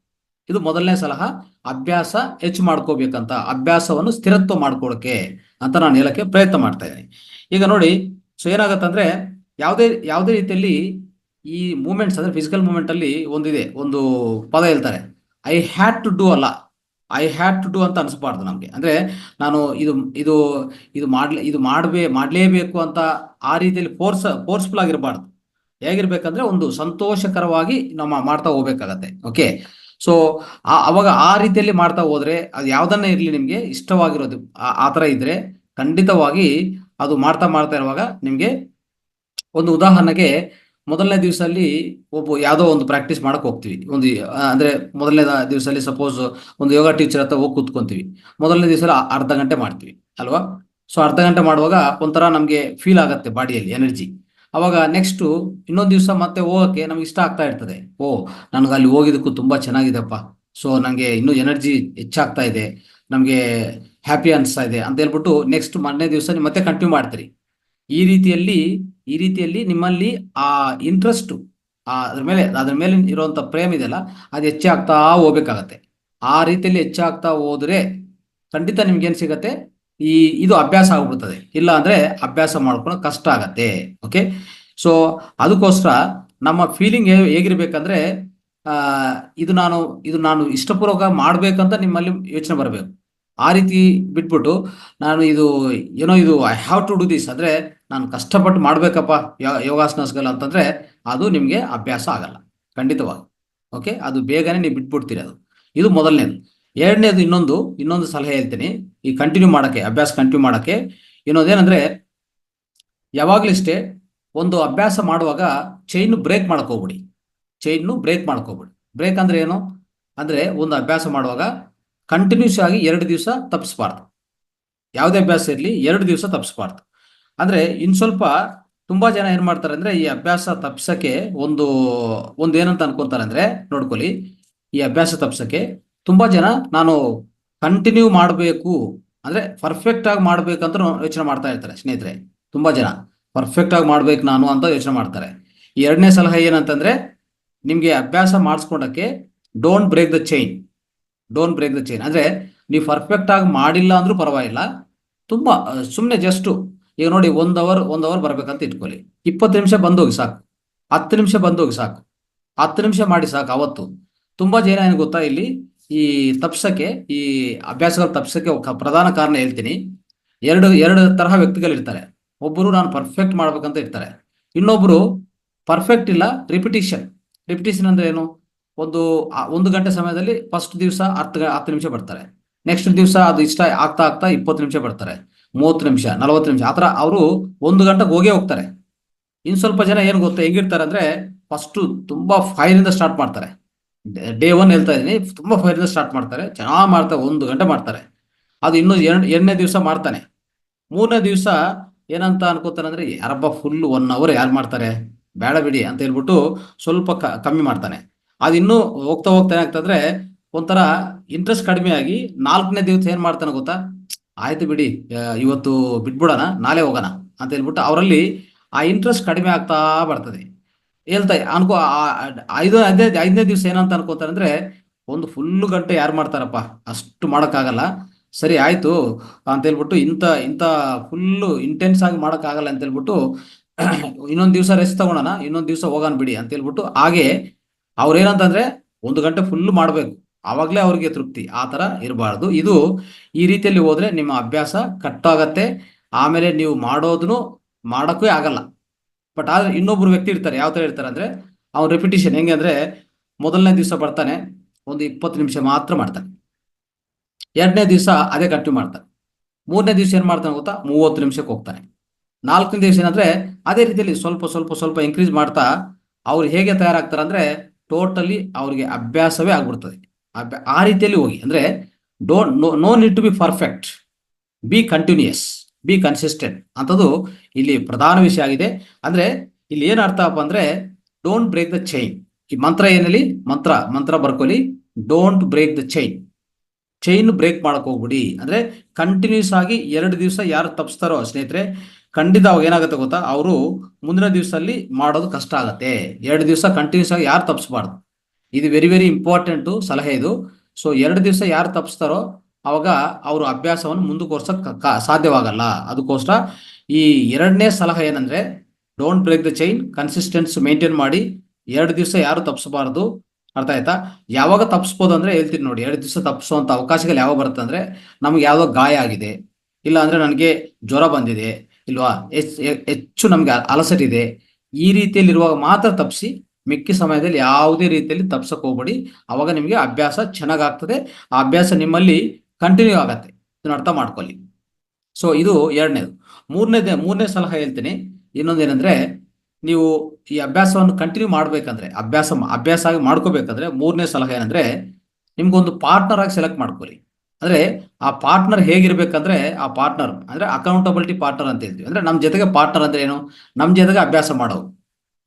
S1: ಇದು ಮೊದಲನೇ ಸಲಹೆ. ಅಭ್ಯಾಸ ಹೆಚ್ಚು ಮಾಡ್ಕೋಬೇಕಂತ, ಅಭ್ಯಾಸವನ್ನು ಸ್ಥಿರತ್ವ ಮಾಡ್ಕೊಳ್ಳೋಕೆ ಅಂತ ನಾನು ಹೇಳಕ್ಕೆ ಪ್ರಯತ್ನ ಮಾಡ್ತಾ ಇದ್ದೀನಿ. ಈಗ ನೋಡಿ, ಸೊ ಏನಾಗತ್ತಂದ್ರೆ ಯಾವುದೇ ರೀತಿಯಲ್ಲಿ ಈ ಮೂಮೆಂಟ್ಸ್ ಅಂದ್ರೆ ಫಿಸಿಕಲ್ ಮೂಮೆಂಟ್ ಅಲ್ಲಿ ಒಂದು ಪದ ಹೇಳ್ತಾರೆ, ಐ ಹ್ಯಾಡ್ ಟು ಡೂ ಅಲ್ಲ, ಐ ಹ್ಯಾಡ್ ಟು ಡೂ ಅಂತ ಅನಿಸ್ಬಾರ್ದು ನಮಗೆ. ಅಂದ್ರೆ ನಾನು ಇದು ಮಾಡಲೇಬೇಕು ಅಂತ ಆ ರೀತಿಯಲ್ಲಿ ಫೋರ್ಸ್ಫುಲ್ ಆಗಿರಬಾರ್ದು. ಹೇಗಿರ್ಬೇಕಂದ್ರೆ ಒಂದು ಸಂತೋಷಕರವಾಗಿ ನಾವು ಮಾಡ್ತಾ ಹೋಗ್ಬೇಕಾಗತ್ತೆ. ಓಕೆ, ಸೊ ಅವಾಗ ಆ ರೀತಿಯಲ್ಲಿ ಮಾಡ್ತಾ ಹೋದ್ರೆ, ಅದು ಯಾವ್ದನ್ನೇ ಇರಲಿ ನಿಮ್ಗೆ ಇಷ್ಟವಾಗಿರೋದು ಆ ತರ ಇದ್ರೆ ಖಂಡಿತವಾಗಿ ಅದು ಮಾಡ್ತಾ ಇರುವಾಗ ನಿಮ್ಗೆ ಒಂದು ಉದಾಹರಣೆಗೆ, ಮೊದಲನೇ ದಿವಸದಲ್ಲಿ ಯಾವುದೋ ಒಂದು ಪ್ರಾಕ್ಟೀಸ್ ಮಾಡಕ್ ಹೋಗ್ತೀವಿ. ಅಂದ್ರೆ ಮೊದಲನೇ ದಿವಸದಲ್ಲಿ ಸಪೋಸ್ ಒಂದು ಯೋಗ ಟೀಚರ್ ಹತ್ರ ಹೋಗಿ ಕೂತ್ಕೊಂತೀವಿ. ಮೊದಲನೇ ದಿವಸ ಅರ್ಧ ಗಂಟೆ ಮಾಡ್ತೀವಿ ಅಲ್ವಾ? ಸೊ ಅರ್ಧ ಗಂಟೆ ಮಾಡುವಾಗ ಒಂಥರ ನಮ್ಗೆ ಫೀಲ್ ಆಗತ್ತೆ ಬಾಡಿಯಲ್ಲಿ ಎನರ್ಜಿ. ಅವಾಗ ನೆಕ್ಸ್ಟ್ ಇನ್ನೊಂದು ದಿವಸ ಮತ್ತೆ ಹೋಗಕ್ಕೆ ನಮ್ಗೆ ಇಷ್ಟ ಆಗ್ತಾ ಇರ್ತದೆ. ಓ, ನನ್ಗೆ ಅಲ್ಲಿ ಹೋಗಿದ್ದಕ್ಕೂ ತುಂಬಾ ಚೆನ್ನಾಗಿದೆಪ್ಪ, ಸೊ ನಂಗೆ ಇನ್ನೂ ಎನರ್ಜಿ ಹೆಚ್ಚಾಗ್ತಾ ಇದೆ, ನಮ್ಗೆ ಹ್ಯಾಪಿ ಅನಿಸ್ತಾ ಇದೆ ಅಂತ ಹೇಳ್ಬಿಟ್ಟು ನೆಕ್ಸ್ಟ್ ಮೊನ್ನೆ ದಿವಸ ಮತ್ತೆ ಕಂಟಿನ್ಯೂ ಮಾಡ್ತೀರಿ. ಈ ರೀತಿಯಲ್ಲಿ ನಿಮ್ಮಲ್ಲಿ ಆ ಇಂಟ್ರೆಸ್ಟ್, ಅದ್ರ ಮೇಲೆ ಇರುವಂತ ಪ್ರೇಮ್ ಇದೆಯಲ್ಲ, ಅದು ಹೆಚ್ಚಾಗ್ತಾ ಹೋಗ್ಬೇಕಾಗತ್ತೆ. ಆ ರೀತಿಯಲ್ಲಿ ಹೆಚ್ಚಾಗ್ತಾ ಹೋದ್ರೆ ಖಂಡಿತ ನಿಮ್ಗೆ ಏನ್ ಸಿಗತ್ತೆ, ಇದು ಅಭ್ಯಾಸ ಆಗ್ಬಿಡ್ತದೆ. ಇಲ್ಲ ಅಂದ್ರೆ ಅಭ್ಯಾಸ ಮಾಡ್ಕೊಳ್ಳೋ ಕಷ್ಟ ಆಗತ್ತೆ. ಓಕೆ, ಸೊ ಅದಕ್ಕೋಸ್ಕರ ನಮ್ಮ ಫೀಲಿಂಗ್ ಹೇಗಿರ್ಬೇಕಂದ್ರೆ, ಇದು ನಾನು ಇಷ್ಟಪೂರ್ವಕ ಮಾಡ್ಬೇಕಂತ ನಿಮ್ಮಲ್ಲಿ ಯೋಚನೆ ಬರಬೇಕು. ಆ ರೀತಿ ಬಿಟ್ಬಿಟ್ಟು ಇದು I have to do this ಅಂದ್ರೆ ನಾನು ಕಷ್ಟಪಟ್ಟು ಮಾಡ್ಬೇಕಪ್ಪ ಯೋಗಾಸನಸ್ಗಳು ಅಂತಂದ್ರೆ ಅದು ನಿಮ್ಗೆ ಅಭ್ಯಾಸ ಆಗಲ್ಲ ಖಂಡಿತವಾಗಿ. ಓಕೆ, ಅದು ಬೇಗನೆ ನೀವು ಬಿಟ್ಬಿಡ್ತೀರಿ. ಇದು ಮೊದಲನೇದು. ಎರಡನೇದು, ಇನ್ನೊಂದು ಸಲಹೆ ಹೇಳ್ತೀನಿ ಈ ಅಭ್ಯಾಸ ಕಂಟಿನ್ಯೂ ಮಾಡಕ್ಕೆ. ಇನ್ನೊಂದೇನಂದ್ರೆ, ಯಾವಾಗ್ಲೂ ಇಷ್ಟೇ, ಒಂದು ಅಭ್ಯಾಸ ಮಾಡುವಾಗ ಚೈನ್ ಬ್ರೇಕ್ ಮಾಡ್ಕೋಬಿಡಿ. ಬ್ರೇಕ್ ಅಂದ್ರೆ ಏನು ಅಂದ್ರೆ, ಒಂದು ಅಭ್ಯಾಸ ಮಾಡುವಾಗ ಕಂಟಿನ್ಯೂಸ್ ಆಗಿ 2 ದಿವಸ ತಪ್ಪಿಸ್ಬಾರ್ದು. ಯಾವುದೇ ಅಭ್ಯಾಸ ಇರಲಿ 2 ದಿವಸ ತಪ್ಪಿಸ್ಬಾರ್ದು. ಅಂದ್ರೆ ಸ್ವಲ್ಪ ತುಂಬಾ ಜನ ಏನ್ ಮಾಡ್ತಾರೆ ಅಂದ್ರೆ, ಈ ಅಭ್ಯಾಸ ತಪ್ಸಕ್ಕೆ ಒಂದು ಏನಂತ ಅನ್ಕೊಂತಾರೆ ಅಂದ್ರೆ, ನೋಡ್ಕೊಳ್ಳಿ, ಈ ಅಭ್ಯಾಸ ತಪ್ಸಕ್ಕೆ ತುಂಬಾ ಜನ ನಾನು ಕಂಟಿನ್ಯೂ ಮಾಡಬೇಕು ಅಂದ್ರೆ ಪರ್ಫೆಕ್ಟ್ ಆಗಿ ಮಾಡ್ಬೇಕಂತ ಯೋಚನೆ ಮಾಡ್ತಾ ಇರ್ತಾರೆ ಸ್ನೇಹಿತರೆ. ತುಂಬಾ ಜನ ಪರ್ಫೆಕ್ಟ್ ಆಗಿ ಮಾಡ್ಬೇಕು ನಾನು ಅಂತ ಯೋಚನೆ ಮಾಡ್ತಾರೆ. ಈ ಎರಡನೇ ಸಲಹೆ ಏನಂತಂದ್ರೆ, ನಿಮ್ಗೆ ಅಭ್ಯಾಸ ಮಾಡಿಸ್ಕೊಳಕ್ಕೆ ಡೋಂಟ್ ಬ್ರೇಕ್ ದ ಚೈನ್. ಅಂದ್ರೆ ನೀವು ಪರ್ಫೆಕ್ಟ್ ಆಗಿ ಮಾಡಿಲ್ಲ ಅಂದ್ರೂ ಪರವಾಗಿಲ್ಲ, ತುಂಬಾ ಸುಮ್ಮನೆ ಜಸ್ಟ್ ಈಗ ನೋಡಿ, ಒಂದ್ ಅವರ್ ಬರ್ಬೇಕಂತ ಇಟ್ಕೊಳ್ಳಿ, 20 ನಿಮಿಷ ಬಂದೋಗಿ ಸಾಕು, 10 ನಿಮಿಷ ಬಂದೋಗಿ ಸಾಕು, 10 ನಿಮಿಷ ಮಾಡಿ ಸಾಕು. ಅವತ್ತು ತುಂಬಾ ಜನ ಏನ್ ಗೊತ್ತಾ, ಇಲ್ಲಿ ಈ ಈ ಅಭ್ಯಾಸಗಳು ತಪ್ಸಕ್ಕೆ ಪ್ರಧಾನ ಕಾರಣ ಹೇಳ್ತೀನಿ. ಎರಡು ತರಹ ವ್ಯಕ್ತಿಗಳಿರ್ತಾರೆ. ಒಬ್ಬರು ನಾನು ಪರ್ಫೆಕ್ಟ್ ಮಾಡ್ಬೇಕಂತ ಇರ್ತಾರೆ, ಇನ್ನೊಬ್ರು ಪರ್ಫೆಕ್ಟ್ ಇಲ್ಲ, ರಿಪಿಟೇಷನ್ ಅಂದ್ರೆ ಏನು, ಒಂದು ಗಂಟೆ ಸಮಯದಲ್ಲಿ ಫಸ್ಟ್ ದಿವಸ 10 ನಿಮಿಷ ಬರ್ತಾರೆ, ನೆಕ್ಸ್ಟ್ ದಿವಸ ಅದು ಇಷ್ಟ ಆಗ್ತಾ 20 ನಿಮಿಷ ಬರ್ತಾರೆ, 30 ನಿಮಿಷ, 40 ನಿಮಿಷ, ಆತರ ಅವರು 1 ಗಂಟೆಗೆ ಹೋಗ್ತಾರೆ. ಸ್ವಲ್ಪ ಜನ ಏನ್ ಗೊತ್ತಾ ಹೆಂಗಿರ್ತಾರೆ ಅಂದ್ರೆ, ಫಸ್ಟ್ ತುಂಬಾ ಫೈರಿಂದ ಸ್ಟಾರ್ಟ್ ಮಾಡ್ತಾರೆ. ಡೇ 1 ಹೇಳ್ತಾ ಇದೀನಿ, ತುಂಬಾ ಫೈರಿಂದ ಸ್ಟಾರ್ಟ್ ಮಾಡ್ತಾರೆ, ಚೆನ್ನಾಗಿ ಮಾಡ್ತಾರೆ, 1 ಗಂಟೆ ಮಾಡ್ತಾರೆ. ಅದು ಇನ್ನು ಎರಡನೇ ದಿವಸ ಮಾಡ್ತಾನೆ. 3ನೇ ದಿವಸ ಏನಂತ ಅನ್ಕೋತಾನೆ ಅಂದ್ರೆ, ಯಾರಬ್ಬ ಫುಲ್ 1 ಅವರ್ ಯಾರು ಮಾಡ್ತಾರೆ, ಬೇಡ ಬಿಡಿ ಅಂತ ಹೇಳ್ಬಿಟ್ಟು ಸ್ವಲ್ಪ ಕಮ್ಮಿ ಮಾಡ್ತಾನೆ. ಅದು ಇನ್ನೂ ಹೋಗ್ತಾ ಏನಾಗ್ತಂದ್ರೆ, ಒಂಥರ ಇಂಟ್ರೆಸ್ಟ್ ಕಡಿಮೆ ಆಗಿ 4ನೇ ದಿವಸ ಏನ್ ಮಾಡ್ತಾನೆ ಗೊತ್ತಾ, ಆಯ್ತು ಬಿಡಿ ಇವತ್ತು ಬಿಟ್ಬಿಡೋಣ, ನಾಳೆ ಹೋಗೋಣ ಅಂತ ಹೇಳ್ಬಿಟ್ಟು ಅವರಲ್ಲಿ ಆ ಇಂಟ್ರೆಸ್ಟ್ ಕಡಿಮೆ ಆಗ್ತಾ ಬರ್ತದೆ. ಐದನೇ ದಿವಸ ಏನಂತ ಅನ್ಕೋತಾರೆ ಅಂದ್ರೆ, ಒಂದು ಫುಲ್ ಗಂಟೆ ಯಾರು ಮಾಡ್ತಾರಪ್ಪ, ಅಷ್ಟು ಮಾಡೋಕ್ಕಾಗಲ್ಲ, ಸರಿ ಆಯ್ತು ಅಂತ ಹೇಳ್ಬಿಟ್ಟು ಇಂಥ ಫುಲ್ಲು ಇಂಟೆನ್ಸ್ ಆಗಿ ಮಾಡೋಕ್ಕಾಗಲ್ಲ ಅಂತ ಹೇಳ್ಬಿಟ್ಟು ಇನ್ನೊಂದು ದಿವಸ ರೆಸ್ಟ್ ತಗೊಳೋಣ, ಇನ್ನೊಂದು ದಿವಸ ಹೋಗೋಣ ಬಿಡಿ ಅಂತ ಹೇಳ್ಬಿಟ್ಟು, ಹಾಗೆ ಅವ್ರೇನಂತಂದ್ರೆ 1 ಗಂಟೆ ಫುಲ್ ಮಾಡ್ಬೇಕು, ಆವಾಗಲೇ ಅವ್ರಿಗೆ ತೃಪ್ತಿ. ಆ ತರ ಇರಬಾರ್ದು. ಈ ರೀತಿಯಲ್ಲಿ ಹೋದ್ರೆ ನಿಮ್ಮ ಅಭ್ಯಾಸ ಕಟ್ಟಾಗತ್ತೆ, ಆಮೇಲೆ ನೀವು ಮಾಡೋದನ್ನು ಮಾಡಕ್ಕೂ ಆಗಲ್ಲ. ಬಟ್ ಆದ್ರೆ ಇನ್ನೊಬ್ರು ವ್ಯಕ್ತಿ ಇರ್ತಾರೆ, ಯಾವ ತರ ಇರ್ತಾರೆ ಅಂದ್ರೆ, ಅವ್ನು ರೆಪಿಟೇಷನ್ ಹೆಂಗೆ ಅಂದರೆ ಮೊದಲನೇ ದಿವಸ ಬರ್ತಾನೆ, ಒಂದು 20 ನಿಮಿಷ ಮಾತ್ರ ಮಾಡ್ತಾನೆ. 2ನೇ ದಿವಸ ಅದೇ ಕಂಟಿನ್ಯೂ ಮಾಡ್ತಾನೆ. 3ನೇ ದಿವಸ ಏನು ಮಾಡ್ತಾನೆ ಗೊತ್ತಾ, 30 ನಿಮಿಷಕ್ಕೆ ಹೋಗ್ತಾನೆ. 4ನೇ ದಿವಸ ಏನಂದರೆ ಅದೇ ರೀತಿಯಲ್ಲಿ ಸ್ವಲ್ಪ ಸ್ವಲ್ಪ ಸ್ವಲ್ಪ ಇನ್ಕ್ರೀಸ್ ಮಾಡ್ತಾ ಅವ್ರು ಹೇಗೆ ತಯಾರಾಗ್ತಾರೆ ಅಂದರೆ ಟೋಟಲಿ ಅವ್ರಿಗೆ ಅಭ್ಯಾಸವೇ ಆಗ್ಬಿಡ್ತದೆ. ಆ ರೀತಿಯಲ್ಲಿ ಹೋಗಿ ಅಂದರೆ don't no need to be perfect, be continuous, be consistent ಅಂಥದ್ದು ಇಲ್ಲಿ ಪ್ರಧಾನ ವಿಷಯ ಆಗಿದೆ. ಅಂದರೆ ಇಲ್ಲಿ ಏನು ಅರ್ಥಪ್ಪ ಅಂದರೆ ಡೋಂಟ್ ಬ್ರೇಕ್ ದ ಚೈನ್. ಈ ಮಂತ್ರ ಏನಲ್ಲಿ ಮಂತ್ರ ಬರ್ಕೊಳ್ಳಿ, don't break the chain break ಮಾಡಕ್ ಹೋಗ್ಬಿಡಿ. ಅಂದರೆ ಕಂಟಿನ್ಯೂಸ್ ಆಗಿ 2 ದಿವಸ ಯಾರು ತಪ್ಪಿಸ್ತಾರೋ ಸ್ನೇಹಿತರೆ, ಖಂಡಿತ ಅವಾಗ ಏನಾಗುತ್ತೆ ಗೊತ್ತಾ, ಅವರು ಮುಂದಿನ ದಿವಸದಲ್ಲಿ ಮಾಡೋದು ಕಷ್ಟ ಆಗುತ್ತೆ. 2 ದಿವಸ ಕಂಟಿನ್ಯೂಸ್ ಆಗಿ ಯಾರು ತಪ್ಪಿಸ್ಬಾರ್ದು. ಇದು ವೆರಿ ವೆರಿ ಇಂಪಾರ್ಟೆಂಟು ಸಲಹೆ ಇದು. ಸೊ 2 ದಿವಸ ಯಾರು ತಪ್ಪಿಸ್ತಾರೋ ಅವಾಗ ಅವರು ಅಭ್ಯಾಸವನ್ನು ಮುಂದುವರ್ಸಕ್ಕೆ ಸಾಧ್ಯವಾಗಲ್ಲ. ಅದಕ್ಕೋಸ್ಕರ ಈ 2ನೇ ಸಲಹೆ ಏನಂದ್ರೆ don't break the chain, consistency maintain ಮಾಡಿ. 2 ದಿವಸ ಯಾರು ತಪ್ಪಿಸಬಾರ್ದು. ಅರ್ಥ ಆಯ್ತಾ? ಯಾವಾಗ ತಪ್ಪಿಸ್ಬೋದು ಅಂದ್ರೆ ಹೇಳ್ತೀನಿ ನೋಡಿ. 2 ದಿವಸ ತಪ್ಪಿಸುವಂತ ಅವಕಾಶಗಳು ಯಾವಾಗ ಬರುತ್ತೆ ಅಂದ್ರೆ ನಮ್ಗೆ ಯಾವ್ದೋ ಗಾಯ ಆಗಿದೆ, ಇಲ್ಲ ಅಂದ್ರೆ ನನಗೆ ಜ್ವರ ಬಂದಿದೆ, ಇಲ್ವಾ, ಹೆಚ್ಚು ನಮ್ಗೆ ಅಲಸಟ್ ಇದೆ, ಈ ರೀತಿಯಲ್ಲಿ ಇರುವಾಗ ಮಾತ್ರ ತಪ್ಪಿಸಿ. ಮಿಕ್ಕಿ ಸಮಯದಲ್ಲಿ ಯಾವುದೇ ರೀತಿಯಲ್ಲಿ ತಪ್ಸಕ್ ಹೋಗ್ಬೇಡಿ. ಅವಾಗ ನಿಮಗೆ ಅಭ್ಯಾಸ ಚೆನ್ನಾಗಾಗ್ತದೆ, ಆ ಅಭ್ಯಾಸ ನಿಮ್ಮಲ್ಲಿ ಕಂಟಿನ್ಯೂ ಆಗತ್ತೆ. ಇದನ್ನ ಅರ್ಥ ಮಾಡ್ಕೊಳ್ಳಿ. ಸೊ ಇದು 2ನೇದು. 3ನೇ ಸಲಹೆ ಹೇಳ್ತೀನಿ. ಇನ್ನೊಂದೇನೆಂದ್ರೆ, ನೀವು ಈ ಅಭ್ಯಾಸವನ್ನು ಕಂಟಿನ್ಯೂ ಮಾಡ್ಬೇಕಂದ್ರೆ, ಅಭ್ಯಾಸ ಆಗಿ ಮಾಡ್ಕೋಬೇಕಂದ್ರೆ 3ನೇ ಸಲಹೆ ಏನಂದ್ರೆ ನಿಮ್ಗೊಂದು ಪಾರ್ಟ್ನರ್ ಆಗಿ ಸೆಲೆಕ್ಟ್ ಮಾಡ್ಕೊಳ್ಳಿ. ಅಂದ್ರೆ ಆ ಪಾರ್ಟ್ನರ್ ಹೇಗಿರ್ಬೇಕಂದ್ರೆ, ಆ ಪಾರ್ಟ್ನರ್ ಅಂದ್ರೆ ಅಕೌಂಟಬಿಲಿಟಿ ಪಾರ್ಟ್ನರ್ ಅಂತ ಹೇಳ್ತೀವಿ. ಅಂದ್ರೆ ನಮ್ಮ ಜೊತೆಗೆ ಪಾರ್ಟ್ನರ್ ಅಂದ್ರೆ ಏನು, ನಮ್ಮ ಜೊತೆಗೆ ಅಭ್ಯಾಸ ಮಾಡೋದು.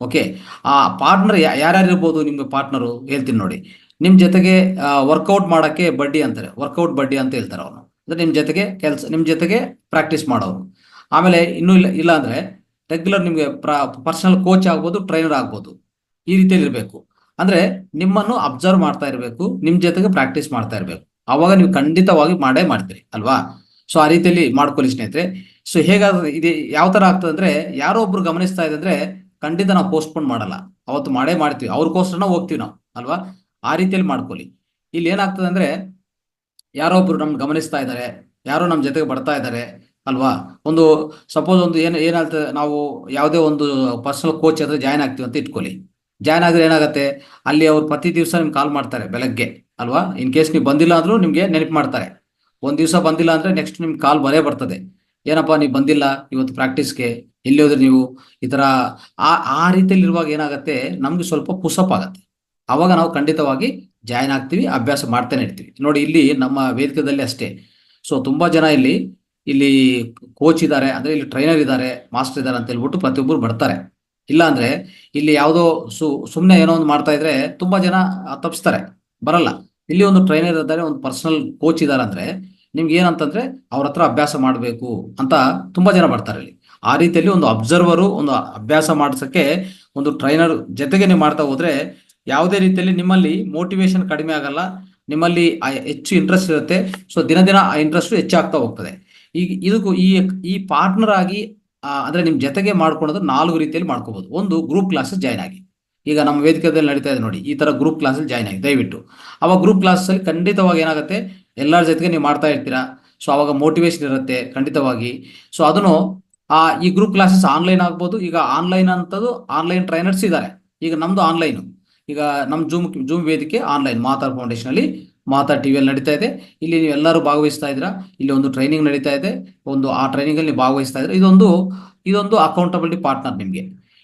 S1: ಓಕೆ, ಆ ಪಾರ್ಟ್ನರ್ ಯಾರ್ಯಾರಿರ್ಬೋದು ನಿಮ್ಗೆ ಪಾರ್ಟ್ನರು ಹೇಳ್ತೀನಿ ನೋಡಿ. ನಿಮ್ ಜೊತೆಗೆ ವರ್ಕೌಟ್ ಮಾಡಕ್ಕೆ ಬಡ್ಡಿ ಅಂತಾರೆ, ವರ್ಕೌಟ್ ಬಡ್ಡಿ ಅಂತ ಹೇಳ್ತಾರೆ ಅವನು. ಅಂದ್ರೆ ನಿಮ್ ಜೊತೆಗೆ ನಿಮ್ ಜೊತೆಗೆ ಪ್ರಾಕ್ಟೀಸ್ ಮಾಡೋರು. ಆಮೇಲೆ ಇನ್ನೂ ಇಲ್ಲ ಅಂದ್ರೆ ರೆಗ್ಯುಲರ್ ನಿಮ್ಗೆ ಪರ್ಸನಲ್ ಕೋಚ್ ಆಗ್ಬೋದು, ಟ್ರೈನರ್ ಆಗ್ಬೋದು. ಈ ರೀತಿಯಲ್ಲಿ ಇರಬೇಕು. ಅಂದ್ರೆ ನಿಮ್ಮನ್ನು ಅಬ್ಸರ್ವ್ ಮಾಡ್ತಾ ಇರಬೇಕು, ನಿಮ್ ಜೊತೆಗೆ ಪ್ರಾಕ್ಟೀಸ್ ಮಾಡ್ತಾ ಇರಬೇಕು. ಅವಾಗ ನೀವು ಖಂಡಿತವಾಗಿ ಮಾಡೇ ಮಾಡ್ತೀರಿ ಅಲ್ವಾ. ಸೊ ಆ ರೀತಿಯಲ್ಲಿ ಮಾಡ್ಕೊಳ್ಳಿ ಸ್ನೇಹಿತರೆ. ಸೊ ಹೇಗಾದ್ರೆ ಇದು ಯಾವ ತರ ಆಗ್ತದೆ ಅಂದ್ರೆ, ಯಾರೋ ಒಬ್ರು ಗಮನಿಸ್ತಾ ಇದೆ ಅಂದ್ರೆ ಖಂಡಿತ ನಾವು ಪೋಸ್ಟ್ಪೋನ್ ಮಾಡಲ್ಲ, ಅವತ್ತು ಮಾಡೇ ಮಾಡ್ತೀವಿ. ಅವ್ರಿಗೋಸ್ಕರ ಹೋಗ್ತೀವಿ ನಾವು ಅಲ್ವಾ. ಆ ರೀತಿಯಲ್ಲಿ ಮಾಡ್ಕೊಳ್ಳಿ. ಇಲ್ಲಿ ಏನಾಗ್ತದೆ ಅಂದ್ರೆ, ಯಾರೋ ಒಬ್ರು ನಮ್ಗೆ ಗಮನಿಸ್ತಾ ಇದ್ದಾರೆ, ಯಾರೋ ನಮ್ಮ ಜೊತೆಗೆ ಬರ್ತಾ ಇದ್ದಾರೆ ಅಲ್ವಾ. ಒಂದು ಸಪೋಸ್ ಒಂದು ಏನಾಗ್ತದೆ, ನಾವು ಯಾವುದೇ ಒಂದು ಪರ್ಸನಲ್ ಕೋಚ್ ಹತ್ರ ಜಾಯ್ನ್ ಆಗ್ತೀವಿ ಅಂತ ಇಟ್ಕೊಳ್ಳಿ. ಜಾಯ್ನ್ ಆದ್ರೆ ಏನಾಗುತ್ತೆ, ಅಲ್ಲಿ ಅವ್ರು ಪ್ರತಿ ದಿವಸ ನಿಮ್ಗೆ ಕಾಲ್ ಮಾಡ್ತಾರೆ ಬೆಳಗ್ಗೆ ಅಲ್ವಾ. ಇನ್ ಕೇಸ್ ನೀವು ಬಂದಿಲ್ಲ ಅಂದ್ರೂ ನಿಮ್ಗೆ ನೆನಪು ಮಾಡ್ತಾರೆ. ಒಂದ್ ದಿವಸ ಬಂದಿಲ್ಲ ಅಂದ್ರೆ ನೆಕ್ಸ್ಟ್ ನಿಮ್ಗೆ ಕಾಲ್ ಬರ್ತದೆ. ಏನಪ್ಪಾ ನೀವು ಬಂದಿಲ್ಲ ಇವತ್ತು ಪ್ರಾಕ್ಟೀಸ್ಗೆ, ಎಲ್ಲಿ ಹೋದ್ರಿ ನೀವು, ಈ ತರ. ಆ ರೀತಿಯಲ್ಲಿ ಇರುವಾಗ ಏನಾಗುತ್ತೆ, ನಮ್ಗೆ ಸ್ವಲ್ಪ ಪುಷಪ್ ಆಗತ್ತೆ. ಅವಾಗ ನಾವು ಖಂಡಿತವಾಗಿ ಜಾಯ್ನ್ ಆಗ್ತೀವಿ, ಅಭ್ಯಾಸ ಮಾಡ್ತಾನೆ ಇರ್ತೀವಿ. ನೋಡಿ ಇಲ್ಲಿ ನಮ್ಮ ವೇದಿಕೆದಲ್ಲಿ ಅಷ್ಟೇ. ಸೊ ತುಂಬಾ ಜನ ಇಲ್ಲಿ ಕೋಚ್ ಇದ್ದಾರೆ, ಅಂದ್ರೆ ಇಲ್ಲಿ ಟ್ರೈನರ್ ಇದ್ದಾರೆ, ಮಾಸ್ಟರ್ ಇದ್ದಾರೆ ಅಂತ ಹೇಳ್ಬಿಟ್ಟು ಪ್ರತಿಯೊಬ್ಬರು ಬರ್ತಾರೆ. ಇಲ್ಲ ಅಂದ್ರೆ ಇಲ್ಲಿ ಯಾವುದೋ ಸುಮ್ಮನೆ ಏನೋ ಒಂದು ಮಾಡ್ತಾ ಇದ್ರೆ ತುಂಬಾ ಜನ ತಪ್ಪಿಸ್ತಾರೆ, ಬರಲ್ಲ. ಇಲ್ಲಿ ಒಂದು ಟ್ರೈನರ್ ಇದ್ದಾರೆ, ಒಂದು ಪರ್ಸನಲ್ ಕೋಚ್ ಇದ್ದಾರೆ ಅಂದ್ರೆ ನಿಮ್ಗೆ ಏನಂತಂದ್ರೆ ಅವ್ರ ಹತ್ರ ಅಭ್ಯಾಸ ಮಾಡಬೇಕು ಅಂತ ತುಂಬಾ ಜನ ಬರ್ತಾರೆ ಇಲ್ಲಿ. ಆ ರೀತಿಯಲ್ಲಿ ಒಂದು ಅಬ್ಸರ್ವರು, ಒಂದು ಅಭ್ಯಾಸ ಮಾಡಿಸಕ್ಕೆ ಒಂದು ಟ್ರೈನರ್ ಜೊತೆಗೆ ನೀವು ಮಾಡ್ತಾ ಹೋದ್ರೆ ಯಾವುದೇ ರೀತಿಯಲ್ಲಿ ನಿಮ್ಮಲ್ಲಿ ಮೋಟಿವೇಶನ್ ಕಡಿಮೆ ಆಗಲ್ಲ, ನಿಮ್ಮಲ್ಲಿ ಹೆಚ್ಚು ಇಂಟ್ರೆಸ್ಟ್ ಇರುತ್ತೆ. ಸೊ ದಿನ ದಿನ ಆ ಇಂಟ್ರೆಸ್ಟ್ ಹೆಚ್ಚಾಗ್ತಾ ಹೋಗ್ತದೆ. ಈಗ ಇದಕ್ಕೂ ಈ ಪಾರ್ಟ್ನರ್ ಆಗಿ ಅಂದ್ರೆ ನಿಮ್ ಜೊತೆಗೆ ಮಾಡ್ಕೊಳೋದು 4 ರೀತಿಯಲ್ಲಿ ಮಾಡ್ಕೋಬಹುದು. ಒಂದು, ಗ್ರೂಪ್ ಕ್ಲಾಸಸ್ ಜಾಯ್ನ್ ಆಗಿ. ಈಗ ನಮ್ಮ ವೇದಿಕೆಯಲ್ಲಿ ನಡೀತಾ ಇದೆ ನೋಡಿ, ಈ ತರ ಗ್ರೂಪ್ ಕ್ಲಾಸಲ್ಲಿ ಜಾಯ್ನ್ ಆಗಿ ದಯವಿಟ್ಟು. ಅವಾಗ ಗ್ರೂಪ್ ಕ್ಲಾಸಲ್ಲಿ ಖಂಡಿತವಾಗಿ ಏನಾಗುತ್ತೆ, ಎಲ್ಲರ ಜೊತೆಗೆ ನೀವು ಮಾಡ್ತಾ ಇರ್ತೀರಾ. ಸೊ ಅವಾಗ ಮೋಟಿವೇಶನ್ ಇರುತ್ತೆ ಖಂಡಿತವಾಗಿ. ಸೊ ಅದನ್ನು ಈ ಗ್ರೂಪ್ ಕ್ಲಾಸಸ್ ಆನ್ಲೈನ್ ಆಗ್ಬೋದು. ಈಗ ಆನ್ಲೈನ್ ಅಂತದ್ದು ಆನ್ಲೈನ್ ಟ್ರೈನರ್ಸ್ ಇದ್ದಾರೆ. ಈಗ ನಮ್ದು ಆನ್ಲೈನ್, ಈಗ ನಮ್ಮ ಜೂಮ್ ವೇದಿಕೆ ಆನ್ಲೈನ್ ಮಾತಾರ್ ಫೌಂಡೇಶನ್ ಅಲ್ಲಿ, ಮಾತಾರ್ ಟಿವಿಯಲ್ಲಿ ನಡೀತಾ ಇದೆ. ಇಲ್ಲಿ ನೀವು ಎಲ್ಲರೂ ಭಾಗವಹಿಸ್ತಾ ಇದ್ದೀರಾ. ಇಲ್ಲಿ ಒಂದು ಟ್ರೈನಿಂಗ್ ನಡೀತಾ ಇದೆ, ಆ ಟ್ರೈನಿಂಗ್ ಅಲ್ಲಿ ನೀವು ಭಾಗವಹಿಸ್ತಾ ಇದ್ರೆ ಇದೊಂದು ಅಕೌಂಟಬಿಲಿಟಿ ಪಾರ್ಟ್ನರ್ ನಿಮಗೆ.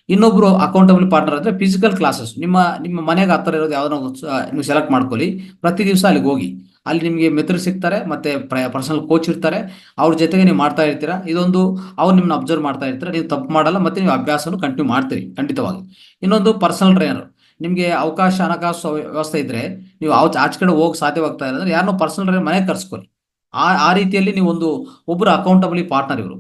S1: ಇನ್ನೊಬ್ರು ಅಕೌಂಟಬಿಲಿಟಿ ಪಾರ್ಟ್ನರ್ ಅಂದ್ರೆ ಫಿಸಿಕಲ್ ಕ್ಲಾಸಸ್. ನಿಮ್ಮ ಮನೆಗೆ ಹತ್ತಿರ ಇರೋದು ಯಾವ್ದೋ ನೀವು ಸೆಲೆಕ್ಟ್ ಮಾಡ್ಕೊಳ್ಳಿ. ಪ್ರತಿ ದಿವಸ ಅಲ್ಲಿಗೆ ಹೋಗಿ, ಅಲ್ಲಿ ನಿಮಗೆ ಮಿತ್ರರು ಸಿಗ್ತಾರೆ, ಮತ್ತೆ ಪರ್ಸನಲ್ ಕೋಚ್ ಇರ್ತಾರೆ. ಅವ್ರ ಜೊತೆಗೆ ನೀವು ಮಾಡ್ತಾ ಇರ್ತೀರಾ. ಅವ್ರು ನಿಮ್ಮನ್ನ ಅಬ್ಸರ್ವ್ ಮಾಡ್ತಾ ಇರ್ತಾರೆ, ನೀವು ತಪ್ಪು ಮಾಡಲ್ಲ, ಮತ್ತೆ ನೀವು ಅಭ್ಯಾಸವನ್ನು ಕಂಟಿನ್ಯೂ ಮಾಡ್ತೀರಿ ಖಂಡಿತವಾಗಿ. ಇನ್ನೊಂದು, ಪರ್ಸನಲ್ ಟ್ರೈನರ್. ನಿಮಗೆ ಹಣಕಾಸು ವ್ಯವಸ್ಥೆ ಇದ್ರೆ, ನೀವು ಆಚೆ ಕಡೆ ಹೋಗಿ ಸಾಧ್ಯವಾಗ್ತಾ ಇಲ್ಲ ಅಂದ್ರೆ ಯಾರನ್ನೋ ಪರ್ಸನಲ್ ಟ್ರೈನರ್ ಮನೆಗೆ ಕರ್ಸ್ಕೊಳ್ಳಿ. ಆ ರೀತಿಯಲ್ಲಿ ನೀವು ಒಬ್ಬರು ಅಕೌಂಟಬಿಲಿಟಿ ಪಾರ್ಟ್ನರ್ ಇವರು.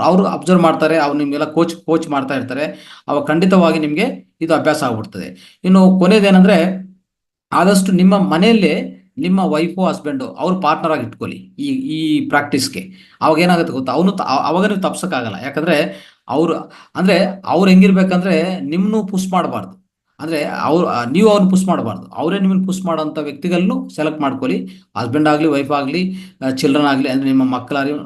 S1: ಅವ್ರು ಅಬ್ಸರ್ವ್ ಮಾಡ್ತಾರೆ, ಅವ್ರು ನಿಮ್ಗೆಲ್ಲ ಕೋಚ್ ಮಾಡ್ತಾ ಇರ್ತಾರೆ. ಅವಾಗ ಖಂಡಿತವಾಗಿ ನಿಮ್ಗೆ ಇದು ಅಭ್ಯಾಸ ಆಗ್ಬಿಡ್ತದೆ. ಇನ್ನು ಕೊನೆಯದೇನಂದ್ರೆ, ಆದಷ್ಟು ನಿಮ್ಮ ಮನೆಯಲ್ಲೇ ನಿಮ್ಮ ವೈಫು ಹಸ್ಬೆಂಡು ಅವ್ರು ಪಾರ್ಟ್ನರ್ ಆಗಿ ಇಟ್ಕೊಳ್ಳಿ ಈ ಪ್ರಾಕ್ಟೀಸ್ಗೆ. ಅವಾಗ ಏನಾಗುತ್ತೆ ಗೊತ್ತಾ, ಅವಾಗ ನೀವು ತಪ್ಸಕ್ಕಾಗಲ್ಲ. ಯಾಕಂದ್ರೆ ಅವ್ರು ಹೆಂಗಿರ್ಬೇಕಂದ್ರೆ ನಿಮ್ಮನ್ನು ಪುಷ್ ಮಾಡಬಾರ್ದು. ಅಂದ್ರೆ ನೀವು ಅವ್ರನ್ನ ಪುಷ್ ಮಾಡಬಾರ್ದು, ಅವರೇ ನಿಮ್ಮನ್ನು ಪುಷ್ ಮಾಡೋಂಥ ವ್ಯಕ್ತಿಗಳನ್ನು ಸೆಲೆಕ್ಟ್ ಮಾಡ್ಕೊಳ್ಳಿ. ಹಸ್ಬೆಂಡ್ ಆಗಲಿ, ವೈಫ್ ಆಗಲಿ, ಚಿಲ್ಡ್ರನ್ ಆಗಲಿ, ಅಂದ್ರೆ ನಿಮ್ಮ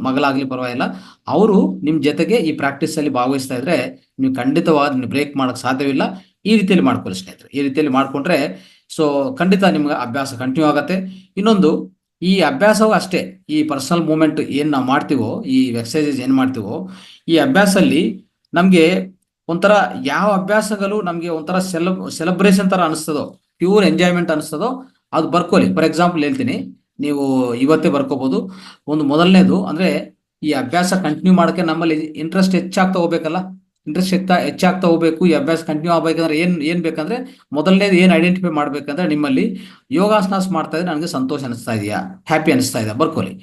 S1: ಮಗಳಾಗಲಿ ಪರವಾಗಿಲ್ಲ. ಅವರು ನಿಮ್ಮ ಜೊತೆಗೆ ಈ ಪ್ರಾಕ್ಟೀಸ್ ಅಲ್ಲಿ ಭಾಗವಹಿಸ್ತಾ ಇದ್ರೆ ನೀವು ಖಂಡಿತವಾಗಿ ಬ್ರೇಕ್ ಮಾಡಕ್ ಸಾಧ್ಯವಿಲ್ಲ. ಈ ರೀತಿಯಲ್ಲಿ ಮಾಡ್ಕೊಳ್ಳಿ ಸ್ನೇಹಿತರೆ. ಈ ರೀತಿಯಲ್ಲಿ ಮಾಡ್ಕೊಂಡ್ರೆ ಸೊ ಖಂಡಿತ ನಿಮ್ಗೆ ಅಭ್ಯಾಸ ಕಂಟಿನ್ಯೂ ಆಗತ್ತೆ. ಇನ್ನೊಂದು, ಈ ಅಭ್ಯಾಸವೂ ಅಷ್ಟೇ, ಈ ಪರ್ಸನಲ್ ಮೂವ್ಮೆಂಟ್ ಏನು ನಾವು ಮಾಡ್ತೀವೋ, ಈ ಎಕ್ಸಸೈಸಸ್ ಏನು ಮಾಡ್ತೀವೋ, ಈ ಅಭ್ಯಾಸಲ್ಲಿ ನಮಗೆ ಒಂಥರ ಯಾವ ಅಭ್ಯಾಸಗಳು ನಮಗೆ ಒಂಥರ ಸೆಲೆಬ್ರೇಷನ್ ತರ ಅನಿಸ್ತದೋ, ಪ್ಯೂರ್ ಎಂಜಾಯ್ಮೆಂಟ್ ಅನಿಸ್ತದೋ ಅದು ಬರ್ಕೊಳ್ಳಿ. ಫಾರ್ ಎಕ್ಸಾಂಪಲ್ ಹೇಳ್ತೀನಿ, ನೀವು ಇವತ್ತೇ ಬರ್ಕೋಬಹುದು. ಒಂದು ಮೊದಲನೇದು ಅಂದ್ರೆ, ಈ ಅಭ್ಯಾಸ ಕಂಟಿನ್ಯೂ ಮಾಡೋಕ್ಕೆ ನಮ್ಮಲ್ಲಿ ಇಂಟ್ರೆಸ್ಟ್ ಹೆಚ್ಚಾಗ್ತಾ ಹೋಗ್ಬೇಕಲ್ಲ, ಇಂಟ್ರೆಸ್ಟ್ ಹೆಚ್ಚಾಗ್ತಾ ಹೋಗ್ಬೇಕು. ಈ ಅಭ್ಯಾಸ ಕಂಟಿನ್ಯೂ ಆಗ್ಬೇಕಂದ್ರೆ ಏನ್ ಬೇಕಂದ್ರೆ, ಮೊದಲನೇದು ಏನು ಐಡೆಂಟಿಫೈ ಮಾಡ್ಬೇಕಂದ್ರೆ, ನಿಮ್ಮಲ್ಲಿ ಯೋಗಾಸನಾಸ್ ಮಾಡ್ತಾ ಇದ್ರೆ ನನಗೆ ಸಂತೋಷ ಅನಿಸ್ತಾ ಇದೆಯಾ, ಹ್ಯಾಪಿ ಅನಿಸ್ತಾ ಇದೆಯಾ ಬರ್ಕೊಳ್ಳಿ.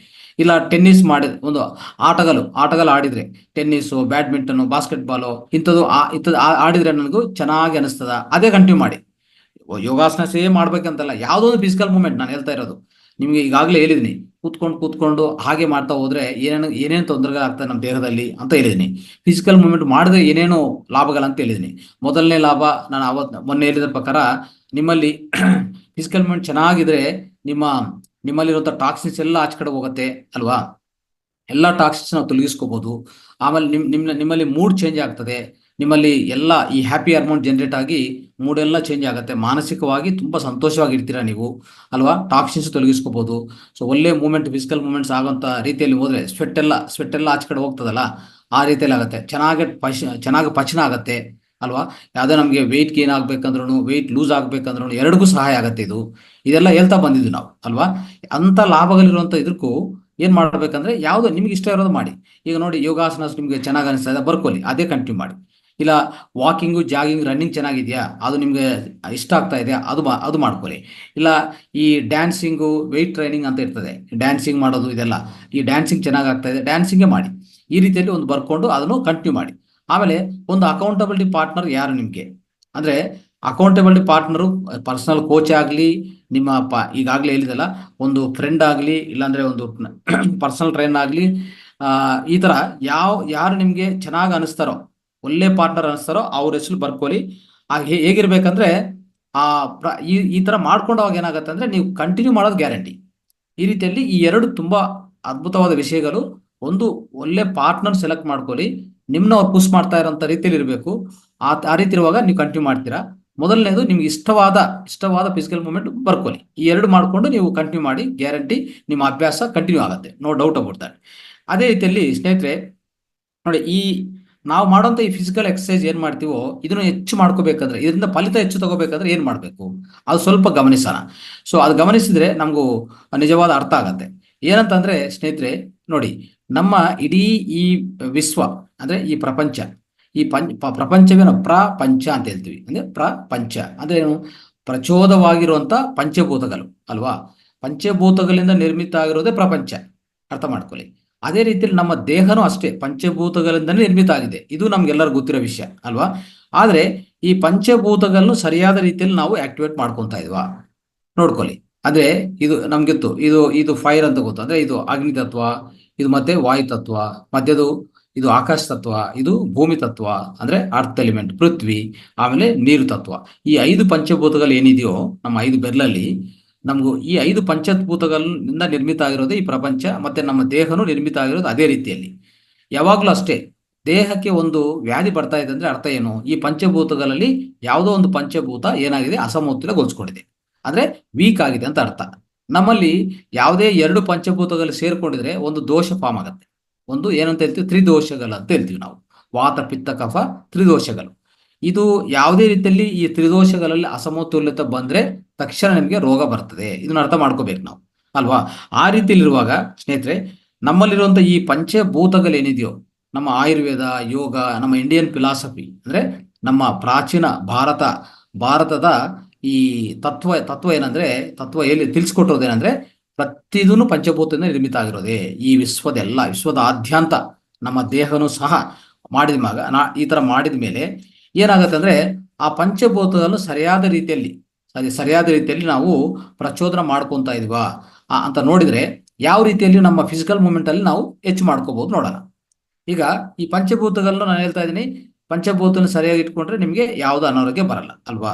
S1: ಇಲ್ಲ ಟೆನ್ನಿಸ್ ಒಂದು ಆಟಗಳು ಆಡಿದ್ರೆ, ಟೆನ್ನಿಸು, ಬ್ಯಾಡ್ಮಿಂಟನ್, ಬಾಸ್ಕೆಟ್ಬಾಲು ಇಂಥದ್ದು ಆಡಿದ್ರೆ ನನಗೂ ಚೆನ್ನಾಗಿ ಅನಿಸ್ತದ, ಅದೇ ಕಂಟಿನ್ಯೂ ಮಾಡಿ. ಯೋಗಾಸನ ಸೇಮ್ ಮಾಡ್ಬೇಕಂತಲ್ಲ, ಯಾವುದೋ ಒಂದು ಫಿಸಿಕಲ್ ಮೂವ್ಮೆಂಟ್ ನಾನು ಹೇಳ್ತಾ ಇರೋದು. ನಿಮ್ಗೆ ಈಗಾಗಲೇ ಹೇಳಿದೀನಿ, ಕೂತ್ಕೊಂಡು ಹಾಗೆ ಮಾಡ್ತಾ ಹೋದ್ರೆ ಏನೇನು ತೊಂದರೆಗಳಾಗ್ತದೆ ನಮ್ಮ ದೇಹದಲ್ಲಿ ಅಂತ ಹೇಳಿದೀನಿ. ಫಿಸಿಕಲ್ ಮೂವ್ಮೆಂಟ್ ಮಾಡಿದ್ರೆ ಏನೇನು ಲಾಭಗಳಂತ ಹೇಳಿದೀನಿ. ಮೊದಲನೇ ಲಾಭ ನಾನು ಮೊನ್ನೆ ಹೇಳಿದ ಪ್ರಕಾರ, ನಿಮ್ಮಲ್ಲಿ ಫಿಸಿಕಲ್ ಮೂವ್ಮೆಂಟ್ ಚೆನ್ನಾಗಿದ್ರೆ ನಿಮ್ಮಲ್ಲಿರುವಂಥ ಟಾಕ್ಸಿನ್ಸ್ ಎಲ್ಲ ಆಚೆ ಕಡೆ ಹೋಗುತ್ತೆ ಅಲ್ವಾ. ಎಲ್ಲ ಟಾಕ್ಸಿನ್ಸ್ ನಾವು ತೊಲಗಿಸ್ಕೋಬಹುದು. ಆಮೇಲೆ ನಿಮ್ಮಲ್ಲಿ ಮೂಡ್ ಚೇಂಜ್ ಆಗ್ತದೆ. ನಿಮ್ಮಲ್ಲಿ ಎಲ್ಲ ಈ ಹ್ಯಾಪಿ ಹಾರ್ಮೋನ್ ಜನರೇಟ್ ಆಗಿ ಮೂಡ್ ಎಲ್ಲ ಚೇಂಜ್ ಆಗುತ್ತೆ. ಮಾನಸಿಕವಾಗಿ ತುಂಬಾ ಸಂತೋಷವಾಗಿರ್ತೀರಾ ನೀವು ಅಲ್ವಾ. ಟಾಕ್ಸಿನ್ಸ್ ತೊಲಗಿಸ್ಕೋಬಹುದು. ಸೊ ಒಳ್ಳೆ ಮೂವ್ಮೆಂಟ್, ಫಿಸಿಕಲ್ ಮೂವ್ಮೆಂಟ್ಸ್ ಆಗೋಂಥ ರೀತಿಯಲ್ಲಿ ಹೋದ್ರೆ ಸ್ವೆಟ್ ಎಲ್ಲ ಆಚೆ ಕಡೆ ಹೋಗ್ತದಲ್ಲ, ಆ ರೀತಿಯಲ್ಲಿ ಆಗುತ್ತೆ. ಚೆನ್ನಾಗಿ ಪಚನ ಆಗುತ್ತೆ ಅಲ್ವಾ. ಯಾವುದೇ ನಮಗೆ ವೆಯ್ಟ್ ಗೇನ್ ಆಗ್ಬೇಕಂದ್ರೂ, ವೆಯ್ಟ್ ಲೂಸ್ ಆಗ್ಬೇಕಂದ್ರೂ ಎರಡಿಗೂ ಸಹಾಯ ಆಗುತ್ತೆ. ಇದೆಲ್ಲ ಹೇಳ್ತಾ ಬಂದಿದ್ವಿ ನಾವು ಅಲ್ವಾ. ಅಂತ ಲಾಭಗಳಿರುವಂಥ ಇದಕ್ಕೂ ಏನ್ ಮಾಡ್ಬೇಕಂದ್ರೆ, ಯಾವ್ದು ನಿಮ್ಗೆ ಇಷ್ಟ ಇರೋದು ಮಾಡಿ. ಈಗ ನೋಡಿ, ಯೋಗಾಸನ ನಿಮ್ಗೆ ಚೆನ್ನಾಗಿ ಅನಿಸ್ತಾ ಇದೆ ಬರ್ಕೊಳ್ಳಿ, ಅದೇ ಕಂಟಿನ್ಯೂ ಮಾಡಿ. ಇಲ್ಲ ವಾಕಿಂಗು, ಜಾಗಿಂಗ್, ರನ್ನಿಂಗ್ ಚೆನ್ನಾಗಿದೆಯಾ, ಅದು ನಿಮ್ಗೆ ಇಷ್ಟ ಆಗ್ತಾ ಇದೆಯಾ, ಅದು ಮಾಡ್ಕೊಳ್ಳಿ. ಇಲ್ಲ ಈ ಡ್ಯಾನ್ಸಿಂಗು, ವೆಯ್ಟ್ ಟ್ರೈನಿಂಗ್ ಅಂತ ಇರ್ತದೆ, ಡ್ಯಾನ್ಸಿಂಗ್ ಮಾಡೋದು, ಇದೆಲ್ಲ ಈ ಡ್ಯಾನ್ಸಿಂಗ್ ಚೆನ್ನಾಗಿ ಆಗ್ತಾ ಇದೆ, ಡ್ಯಾನ್ಸಿಂಗೇ ಮಾಡಿ. ಈ ರೀತಿಯಲ್ಲಿ ಒಂದು ಬರ್ಕೊಂಡು ಅದನ್ನು ಕಂಟಿನ್ಯೂ ಮಾಡಿ. ಆಮೇಲೆ ಒಂದು ಅಕೌಂಟಬಿಲಿಟಿ ಪಾರ್ಟ್ನರ್ ಯಾರು ನಿಮ್ಗೆ ಅಂದ್ರೆ, ಅಕೌಂಟಬಿಲಿಟಿ ಪಾರ್ಟ್ನರು ಪರ್ಸನಲ್ ಕೋಚ್ ಆಗಲಿ, ನಿಮ್ಮ ಈಗಾಗಲೇ ಹೇಳಿದಲ್ಲ, ಒಂದು ಫ್ರೆಂಡ್ ಆಗಲಿ, ಇಲ್ಲಾಂದ್ರೆ ಒಂದು ಪರ್ಸನಲ್ ಟ್ರೈನರ್ ಆಗಲಿ, ಈ ತರ ಯಾರು ನಿಮ್ಗೆ ಚೆನ್ನಾಗಿ ಅನಿಸ್ತಾರೋ, ಒಳ್ಳೆ ಪಾರ್ಟ್ನರ್ ಅನಿಸ್ತಾರೋ ಅವ್ರ ಹೆಸರು ಬರ್ಕೊಳ್ಳಿ. ಹೇಗಿರ್ಬೇಕಂದ್ರೆ, ಈ ತರ ಮಾಡ್ಕೊಂಡವಾಗ ಏನಾಗುತ್ತೆ ಅಂದ್ರೆ, ನೀವು ಕಂಟಿನ್ಯೂ ಮಾಡೋದು ಗ್ಯಾರಂಟಿ. ಈ ರೀತಿಯಲ್ಲಿ ಈ ಎರಡು ತುಂಬಾ ಅದ್ಭುತವಾದ ವಿಷಯಗಳು. ಒಂದು, ಒಳ್ಳೆ ಪಾರ್ಟ್ನರ್ ಸೆಲೆಕ್ಟ್ ಮಾಡ್ಕೊಳ್ಳಿ, ನಿಮ್ನ ಅವ್ರು ಪುಷ್ ಮಾಡ್ತಾ ಇರೋಂಥ ರೀತಿಯಲ್ಲಿ ಇರಬೇಕು. ಆ ರೀತಿ ಇರುವಾಗ ನೀವು ಕಂಟಿನ್ಯೂ ಮಾಡ್ತೀರಾ. ಮೊದಲನೇದು, ನಿಮ್ಗೆ ಇಷ್ಟವಾದ ಫಿಸಿಕಲ್ ಮೂವ್ಮೆಂಟ್ ಬರ್ಕೊಳ್ಳಿ. ಈ ಎರಡು ಮಾಡ್ಕೊಂಡು ನೀವು ಕಂಟಿನ್ಯೂ ಮಾಡಿ, ಗ್ಯಾರಂಟಿ ನಿಮ್ಮ ಅಭ್ಯಾಸ ಕಂಟಿನ್ಯೂ ಆಗುತ್ತೆ, ನೋ ಡೌಟ್ ಅಬೌಟ್ ದಟ್. ಅದೇ ರೀತಿಯಲ್ಲಿ ಸ್ನೇಹಿತರೆ ನೋಡಿ, ನಾವು ಮಾಡೋಂಥ ಈ ಫಿಸಿಕಲ್ ಎಕ್ಸರ್ಸೈಸ್ ಏನ್ ಮಾಡ್ತೀವೋ, ಇದನ್ನು ಹೆಚ್ಚು ಮಾಡ್ಕೋಬೇಕಂದ್ರೆ, ಇದರಿಂದ ಫಲಿತ ಹೆಚ್ಚು ತಗೋಬೇಕಂದ್ರೆ ಏನ್ ಮಾಡ್ಬೇಕು, ಅದು ಸ್ವಲ್ಪ ಗಮನಿಸೋಣ. ಸೊ ಅದು ಗಮನಿಸಿದ್ರೆ ನಮಗೂ ನಿಜವಾದ ಅರ್ಥ ಆಗತ್ತೆ. ಏನಂತಂದ್ರೆ ಸ್ನೇಹಿತರೆ ನೋಡಿ, ನಮ್ಮ ಇಡೀ ಈ ವಿಶ್ವ ಅಂದ್ರೆ ಈ ಪ್ರಪಂಚ, ಈ ಪ್ರಪಂಚವೇನು ಪ್ರಪಂಚ ಅಂತ ಹೇಳ್ತೀವಿ. ಅಂದ್ರೆ ಪ್ರಪಂಚ ಅಂದ್ರೆ ಏನು, ಪ್ರಚೋದವಾಗಿರುವಂತ ಪಂಚಭೂತಗಳು ಅಲ್ವಾ. ಪಂಚಭೂತಗಳಿಂದ ನಿರ್ಮಿತ ಆಗಿರೋದೇ ಪ್ರಪಂಚ, ಅರ್ಥ ಮಾಡ್ಕೊಳ್ಳಿ. ಅದೇ ರೀತಿಯಲ್ಲಿ ನಮ್ಮ ದೇಹನೂ ಅಷ್ಟೇ ಪಂಚಭೂತಗಳಿಂದನೇ ನಿರ್ಮಿತ ಆಗಿದೆ. ಇದು ನಮ್ಗೆಲ್ಲರಿಗೂ ಗೊತ್ತಿರೋ ವಿಷಯ ಅಲ್ವಾ. ಆದ್ರೆ ಈ ಪಂಚಭೂತಗಳನ್ನು ಸರಿಯಾದ ರೀತಿಯಲ್ಲಿ ನಾವು ಆಕ್ಟಿವೇಟ್ ಮಾಡ್ಕೊತಾ ಇದ್ವಾ ನೋಡ್ಕೊಳ್ಳಿ. ಅಂದ್ರೆ ಇದು ನಮ್ಗೆ ಗೊತ್ತು, ಇದು ಫೈರ್ ಅಂತ ಗೊತ್ತು, ಅಂದ್ರೆ ಇದು ಅಗ್ನಿ ತತ್ವ, ಇದು ಮತ್ತೆ ವಾಯು ತತ್ವ, ಮಧ್ಯದು ಇದು ಆಕಾಶ ತತ್ವ, ಇದು ಭೂಮಿ ತತ್ವ ಅಂದ್ರೆ ಅರ್ತ್ ಎಲಿಮೆಂಟ್ ಪೃಥ್ವಿ, ಆಮೇಲೆ ನೀರು ತತ್ವ. ಈ 5 ಪಂಚಭೂತಗಳು ಏನಿದೆಯೋ ನಮ್ಮ 5 ಬೆರಳಲ್ಲಿ, ನಮಗೂ ಈ 5 ಪಂಚಭೂತಗಳಿಂದ ನಿರ್ಮಿತ ಆಗಿರೋದೇ ಈ ಪ್ರಪಂಚ. ಮತ್ತೆ ನಮ್ಮ ದೇಹನೂ ನಿರ್ಮಿತ ಆಗಿರೋದು ಅದೇ ರೀತಿಯಲ್ಲಿ. ಯಾವಾಗ್ಲೂ ಅಷ್ಟೇ, ದೇಹಕ್ಕೆ ಒಂದು ವ್ಯಾಧಿ ಬರ್ತಾ ಇದೆ ಅಂದ್ರೆ ಅರ್ಥ ಏನು, ಈ ಪಂಚಭೂತಗಳಲ್ಲಿ ಯಾವುದೋ ಒಂದು ಪಂಚಭೂತ ಏನಾಗಿದೆ, ಅಸಮತೋಲನಗೊಳಿಸ್ಕೊಂಡಿದೆ, ಅಂದ್ರೆ ವೀಕ್ ಆಗಿದೆ ಅಂತ ಅರ್ಥ. ನಮ್ಮಲ್ಲಿ ಯಾವುದೇ 2 ಪಂಚಭೂತಗಳು ಸೇರ್ಕೊಂಡಿದ್ರೆ ಒಂದು ದೋಷ ಫಾರ್ಮ್ ಆಗುತ್ತೆ. ಒಂದು ಏನಂತ ಹೇಳ್ತೀವಿ, ತ್ರಿದೋಷಗಳು ಅಂತ ಹೇಳ್ತೀವಿ ನಾವು. ವಾತ ಪಿತ್ತ ಕಫ ತ್ರಿದೋಷಗಳು. ಇದು ಯಾವುದೇ ರೀತಿಯಲ್ಲಿ ಈ ತ್ರಿದೋಷಗಳಲ್ಲಿ ಅಸಮತೋಲಿತ ಬಂದ್ರೆ ತಕ್ಷಣ ನಿಮಗೆ ರೋಗ ಬರ್ತದೆ. ಇದನ್ನ ಅರ್ಥ ಮಾಡ್ಕೋಬೇಕು ನಾವು ಅಲ್ವಾ. ಆ ರೀತಿಯಲ್ಲಿರುವಾಗ ಸ್ನೇಹಿತರೆ, ನಮ್ಮಲ್ಲಿರುವಂತ ಈ ಪಂಚಭೂತಗಳೇನಿದೆಯೋ, ನಮ್ಮ ಆಯುರ್ವೇದ, ಯೋಗ, ನಮ್ಮ ಇಂಡಿಯನ್ ಫಿಲಾಸಫಿ ಅಂದ್ರೆ ನಮ್ಮ ಪ್ರಾಚೀನ ಭಾರತದ ಈ ತತ್ವ ಏನಂದ್ರೆ, ಎಲ್ಲಿ ತಿಳಿಸ್ಕೊಟ್ಟಿರೋದೇನಂದ್ರೆ, ಪ್ರತಿದೂನು ಪಂಚಭೂತದಿಂದ ನಿರ್ಮಿತ ಆಗಿರೋದೇ. ಈ ವಿಶ್ವದ ಆದ್ಯಂತ ನಮ್ಮ ದೇಹನೂ ಸಹ ಈ ತರ ಮಾಡಿದ ಮೇಲೆ ಏನಾಗುತ್ತೆ ಅಂದ್ರೆ, ಆ ಪಂಚಭೂತಗಳನ್ನು ಸರಿಯಾದ ರೀತಿಯಲ್ಲಿ ನಾವು ಪ್ರಚೋದನೆ ಮಾಡ್ಕೊಂತ ಇದೀವಾ ಅಂತ ನೋಡಿದ್ರೆ, ಯಾವ ರೀತಿಯಲ್ಲಿ ನಮ್ಮ ಫಿಸಿಕಲ್ ಮೂವ್ಮೆಂಟ್ ಅಲ್ಲಿ ನಾವು ಹೆಚ್ಚು ಮಾಡ್ಕೋಬಹುದು ನೋಡೋಣ. ಈಗ ಈ ಪಂಚಭೂತಗಳನ್ನು ನಾನು ಹೇಳ್ತಾ ಇದ್ದೀನಿ, ಪಂಚಭೂತನ ಸರಿಯಾಗಿ ಇಟ್ಕೊಂಡ್ರೆ ನಿಮಗೆ ಯಾವ್ದು ಅನಾರೋಗ್ಯ ಬರಲ್ಲ ಅಲ್ವಾ.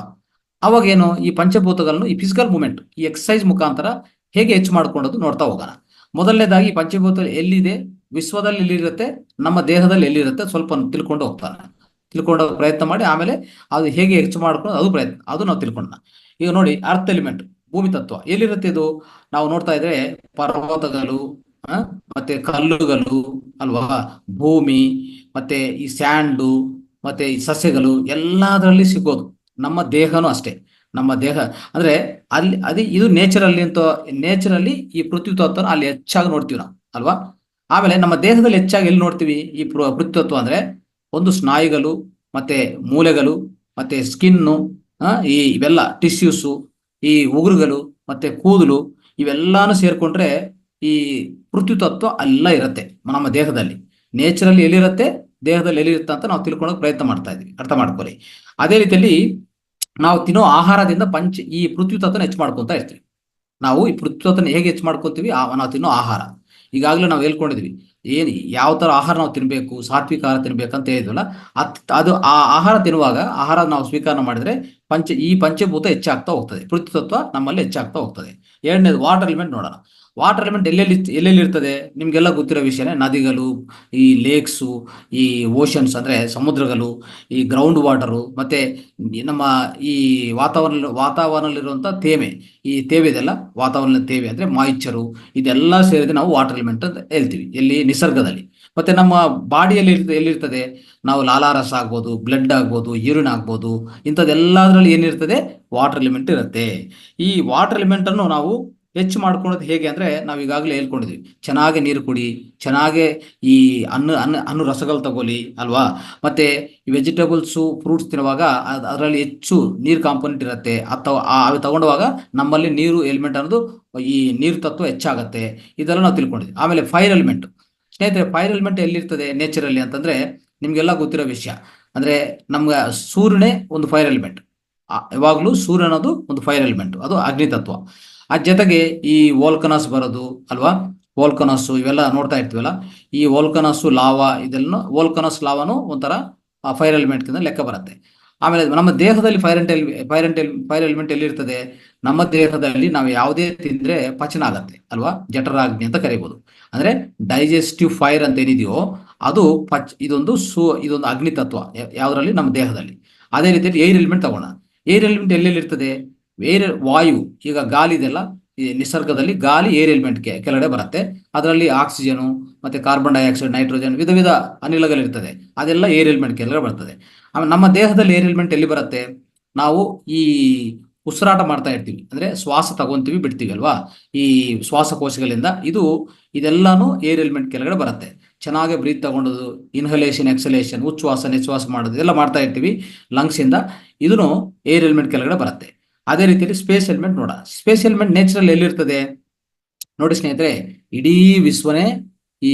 S1: ಅವಾಗೇನು, ಈ ಪಂಚಭೂತಗಳನ್ನು ಈ ಫಿಸಿಕಲ್ ಮೂವ್ಮೆಂಟ್, ಈ ಎಕ್ಸಸೈಸ್ ಮುಖಾಂತರ ಹೇಗೆ ಹೆಚ್ಚು ಮಾಡ್ಕೊಂಡದ್ದು ನೋಡ್ತಾ ಹೋಗೋಣ. ಮೊದಲನೇದಾಗಿ ಪಂಚಭೂತ ಎಲ್ಲಿದೆ, ವಿಶ್ವದಲ್ಲಿ ಎಲ್ಲಿರುತ್ತೆ, ನಮ್ಮ ದೇಹದಲ್ಲಿ ಎಲ್ಲಿರುತ್ತೆ ಸ್ವಲ್ಪ ತಿಳ್ಕೊಂಡು ತಿಳ್ಕೊಳ್ಳೋ ಪ್ರಯತ್ನ ಮಾಡಿ ಆಮೇಲೆ ಅದು ಹೇಗೆ ಹೆಚ್ಚು ಮಾಡ್ಕೊಂಡು ಅದು ಪ್ರಯತ್ನ ಅದು ನಾವು ತಿಳ್ಕೊಂಡ. ಈಗ ನೋಡಿ ಅರ್ತ್ ಎಲಿಮೆಂಟ್ ಭೂಮಿ ತತ್ವ ಎಲ್ಲಿರುತ್ತೆ ಇದು? ನಾವು ನೋಡ್ತಾ ಇದ್ರೆ ಪರ್ವತಗಳು, ಆ, ಮತ್ತೆ ಕಲ್ಲುಗಳು ಅಲ್ವಾ, ಭೂಮಿ, ಮತ್ತೆ ಈ ಸ್ಯಾಂಡು, ಮತ್ತೆ ಈ ಸಸ್ಯಗಳು ಎಲ್ಲದರಲ್ಲಿ ಸಿಗೋದು. ನಮ್ಮ ದೇಹನೂ ಅಷ್ಟೇ. ನಮ್ಮ ದೇಹ ಅಂದ್ರೆ ಅಲ್ಲಿ ಇದು ನೇಚರಲ್ಲಿ ಅಂತ, ನೇಚರಲ್ಲಿ ಈ ಪೃಥ್ವಿ ತತ್ವನ ಅಲ್ಲಿ ಹೆಚ್ಚಾಗಿ ನೋಡ್ತೀವಿ ನಾವು ಅಲ್ವಾ. ಆಮೇಲೆ ನಮ್ಮ ದೇಹದಲ್ಲಿ ಹೆಚ್ಚಾಗಿ ಎಲ್ಲಿ ನೋಡ್ತೀವಿ ಈ ಪೃಥ್ವಿ ತತ್ವ ಅಂದ್ರೆ? ಒಂದು ಸ್ನಾಯುಗಳು, ಮತ್ತೆ ಮೂಳೆಗಳು, ಮತ್ತೆ ಸ್ಕಿನ್ನು, ಈ ಇವೆಲ್ಲ ಟಿಶ್ಯೂಸು, ಈ ಉಗುರುಗಳು, ಮತ್ತೆ ಕೂದಲು, ಇವೆಲ್ಲಾನು ಸೇರ್ಕೊಂಡ್ರೆ ಈ ಪೃಥ್ವಿ ತತ್ವ ಎಲ್ಲ ಇರುತ್ತೆ ನಮ್ಮ ದೇಹದಲ್ಲಿ. ನೇಚರಲ್ಲಿ ಎಲ್ಲಿರುತ್ತೆ, ದೇಹದಲ್ಲಿ ಎಲ್ಲಿರುತ್ತೆ ಅಂತ ನಾವು ತಿಳ್ಕೊಳ್ಳೋಕೆ ಪ್ರಯತ್ನ ಮಾಡ್ತಾ ಇದ್ವಿ, ಅರ್ಥ ಮಾಡ್ಕೊಳ್ಳಿ. ಅದೇ ರೀತಿಯಲ್ಲಿ ನಾವು ತಿನ್ನೋ ಆಹಾರದಿಂದ ಈ ಪೃಥ್ವಿ ತತ್ವನ ಹೆಚ್ಚು ಮಾಡ್ಕೊಂತ ಇರ್ತೀವಿ. ನಾವು ಈ ಪೃಥ್ವಿ ತತ್ವನ ಹೇಗೆ ಹೆಚ್ಚು ಮಾಡ್ಕೊತೀವಿ? ನಾವು ತಿನ್ನೋ ಆಹಾರ. ಈಗಾಗಲೇ ನಾವು ಹೇಳ್ಕೊಂಡಿದ್ವಿ ಏನು ಯಾವ ತರ ಆಹಾರ ನಾವು ತಿನ್ಬೇಕು, ಸಾತ್ವಿಕ ಆಹಾರ ತಿನ್ಬೇಕಂತ ಹೇಳಿದ್ವಲ್ಲ. ಅದು ಆ ಆಹಾರ ತಿನ್ನುವಾಗ, ಆಹಾರ ನಾವು ಸ್ವೀಕಾರ ಮಾಡಿದ್ರೆ ಈ ಪಂಚಭೂತ ಹೆಚ್ಚಾಗ್ತಾ ಹೋಗ್ತದೆ, ಪೃಥ್ವಿ ತತ್ವ ನಮ್ಮಲ್ಲಿ ಹೆಚ್ಚಾಗ್ತಾ ಹೋಗ್ತದೆ. ಎರಡನೇದು ವಾಟರ್ ಎಲಿಮೆಂಟ್ ನೋಡೋಣ. ವಾಟರ್ ಎಲಿಮೆಂಟ್ ಎಲ್ಲೆಲ್ಲಿ ಇರ್ತದೆ? ನಿಮ್ಗೆಲ್ಲ ಗೊತ್ತಿರೋ ವಿಷಯನೇ. ನದಿಗಳು, ಈ ಲೇಕ್ಸು, ಈ ಓಷನ್ಸ್ ಅಂದ್ರೆ ಸಮುದ್ರಗಳು, ಈ ಗ್ರೌಂಡ್ ವಾಟರು, ಮತ್ತೆ ನಮ್ಮ ಈ ವಾತಾವರಣದಲ್ಲಿರುವಂಥ ತೇವೆ, ಈ ತೇವೆ ಇದೆಲ್ಲ ವಾತಾವರಣದ ತೇವೆ ಅಂದ್ರೆ ಮಾಯಿಶ್ಚರು, ಇದೆಲ್ಲ ಸೇರಿದ್ರೆ ನಾವು ವಾಟರ್ ಎಲಿಮೆಂಟ್ ಅಂತ ಹೇಳ್ತೀವಿ. ಎಲ್ಲಿ? ನಿಸರ್ಗದಲ್ಲಿ. ಮತ್ತೆ ನಮ್ಮ ಬಾಡಿಯಲ್ಲಿ ಎಲ್ಲಿರ್ತದೆ? ನಾವು ಲಾಲಾರಸ ಆಗ್ಬೋದು, ಬ್ಲಡ್ ಆಗ್ಬೋದು, ಯೂರಿನ್ ಆಗ್ಬೋದು, ಇಂಥದ್ದೆಲ್ಲದರಲ್ಲಿ ಏನಿರ್ತದೆ? ವಾಟರ್ ಎಲಿಮೆಂಟ್ ಇರುತ್ತೆ. ಈ ವಾಟರ್ ಎಲಿಮೆಂಟ್ ಅನ್ನು ನಾವು ಹೆಚ್ಚು ಮಾಡ್ಕೊಳೋದು ಹೇಗೆ ಅಂದ್ರೆ, ನಾವು ಈಗಾಗಲೇ ಹೇಳ್ಕೊಂಡಿದ್ವಿ, ಚೆನ್ನಾಗಿ ನೀರು ಕುಡಿ, ಚೆನ್ನಾಗೆ ಈ ಹಣ್ಣು ರಸಗಳು ತಗೊಳ್ಳಿ ಅಲ್ವಾ. ಮತ್ತೆ ಈ ವೆಜಿಟೇಬಲ್ಸು, ಫ್ರೂಟ್ಸ್ ತಿನ್ನುವಾಗ ಅದರಲ್ಲಿ ಹೆಚ್ಚು ನೀರು ಕಾಂಪೊನೆಂಟ್ ಇರುತ್ತೆ. ಅವು ತಗೊಂಡವಾಗ ನಮ್ಮಲ್ಲಿ ನೀರು ಎಲಿಮೆಂಟ್ ಅನ್ನೋದು, ಈ ನೀರು ತತ್ವ ಹೆಚ್ಚಾಗತ್ತೆ. ಇದೆಲ್ಲ ನಾವು ತಿಳ್ಕೊಂಡಿದ್ವಿ. ಆಮೇಲೆ ಫೈರ್ ಎಲಿಮೆಂಟ್. ಸ್ನೇಹಿತರೆ, ಫೈರ್ ಎಲಿಮೆಂಟ್ ಎಲ್ಲಿರ್ತದೆ ನೇಚರಲ್ಲಿ ಅಂತಂದ್ರೆ ನಿಮ್ಗೆಲ್ಲ ಗೊತ್ತಿರೋ ವಿಷಯ. ಅಂದ್ರೆ ನಮ್ಗೆ ಸೂರ್ಯನೇ ಒಂದು ಫೈರ್ ಎಲಿಮೆಂಟ್. ಯಾವಾಗಲೂ ಸೂರ್ಯ ಅನ್ನೋದು ಒಂದು ಫೈರ್ ಎಲಿಮೆಂಟ್, ಅದು ಅಗ್ನಿ ತತ್ವ. ಅದ್ ಜೊತೆಗೆ ಈ ವೋಲ್ಕನಸ್ ಬರೋದು ಅಲ್ವಾ, ವೋಲ್ಕನಸ್ ಇವೆಲ್ಲ ನೋಡ್ತಾ ಇರ್ತೀವಲ್ಲ. ಈ ವೋಲ್ಕನಸ್ ಲಾವಾ, ಇದೆಲ್ಲ ವೋಲ್ಕನಸ್ ಲಾವಾನು ಒಂಥರ ಫೈರ್ ಎಲಿಮೆಂಟ್ ಕಿಂದ ಲೆಕ್ಕ ಬರುತ್ತೆ. ಆಮೇಲೆ ನಮ್ಮ ದೇಹದಲ್ಲಿ ಫೈರ್ ಎಲಿಮೆಂಟ್ ಎಲ್ಲಿರ್ತದೆ? ನಮ್ಮ ದೇಹದಲ್ಲಿ ನಾವು ಯಾವುದೇ ತಿಂದ್ರೆ ಪಚನ ಆಗತ್ತೆ ಅಲ್ವಾ, ಜಠರಾಗ್ನಿ ಅಂತ ಕರಿಬಹುದು. ಅಂದ್ರೆ ಡೈಜೆಸ್ಟಿವ್ ಫೈರ್ ಅಂತ ಏನಿದೆಯೋ ಅದು ಇದೊಂದು ಅಗ್ನಿ ತತ್ವ ಯಾವ್ದ್ರಲ್ಲಿ? ನಮ್ಮ ದೇಹದಲ್ಲಿ. ಅದೇ ರೀತಿಯಲ್ಲಿ ಏರ್ ಎಲಿಮೆಂಟ್ ತಗೋಣ. ಏರ್ ಎಲಿಮೆಂಟ್ ಎಲ್ಲೆಲ್ಲಿ ಇರ್ತದೆ? ವಾಯು, ಈಗ ಗಾಳಿ ಇದೆಲ್ಲ, ಈ ನಿಸರ್ಗದಲ್ಲಿ ಗಾಳಿ ಏರ್ ಎಲಿಮೆಂಟ್ ಕೆಳಗಡೆ ಬರುತ್ತೆ. ಅದರಲ್ಲಿ ಆಕ್ಸಿಜನು, ಮತ್ತೆ ಕಾರ್ಬನ್ ಡೈಆಕ್ಸೈಡ್, ನೈಟ್ರೋಜನ್, ವಿಧ ವಿಧ ಅನಿಲಗಳಿರ್ತದೆ. ಅದೆಲ್ಲ ಏರ್ ಎಲಿಮೆಂಟ್ ಕೆಳಗಡೆ ಬರ್ತದೆ. ಆಮೇಲೆ ನಮ್ಮ ದೇಹದಲ್ಲಿ ಏರ್ ಎಲಿಮೆಂಟ್ ಎಲ್ಲಿ ಬರುತ್ತೆ? ನಾವು ಈ ಉಸಿರಾಟ ಮಾಡ್ತಾ ಇರ್ತೀವಿ, ಅಂದ್ರೆ ಶ್ವಾಸ ತಗೊಂತೀವಿ ಬಿಡ್ತೀವಿ ಅಲ್ವಾ, ಈ ಶ್ವಾಸಕೋಶಗಳಿಂದ ಇದೆಲ್ಲಾನು ಏರ್ ಎಲಿಮೆಂಟ್ ಕೆಳಗಡೆ ಬರುತ್ತೆ. ಚೆನ್ನಾಗಿ ಬ್ರೀತ್ ತಗೊಂಡದು, ಇನ್ಹಲೇಷನ್, ಎಕ್ಸಲೇಷನ್, ಉಚ್ಛ್ವಾಸ ನಿಶ್ವಾಸ ಮಾಡೋದು ಎಲ್ಲ ಮಾಡ್ತಾ ಇರ್ತೀವಿ ಲಂಗ್ಸ್ ಇಂದ. ಇದನ್ನು ಏರ್ ಎಲಿಮೆಂಟ್ ಕೆಳಗಡೆ ಬರುತ್ತೆ. ಅದೇ ರೀತಿಯಲ್ಲಿ ಸ್ಪೇಸ್ ಎಲಿಮೆಂಟ್ ನೋಡ. ಸ್ಪೇಸ್ ಎಲಿಮೆಂಟ್ ನೇಚರಲ್ಲಿ ಎಲ್ಲಿರ್ತದೆ ನೋಡಿ ಸ್ನೇಹಿತರೆ? ಇಡೀ ವಿಶ್ವನೇ ಈ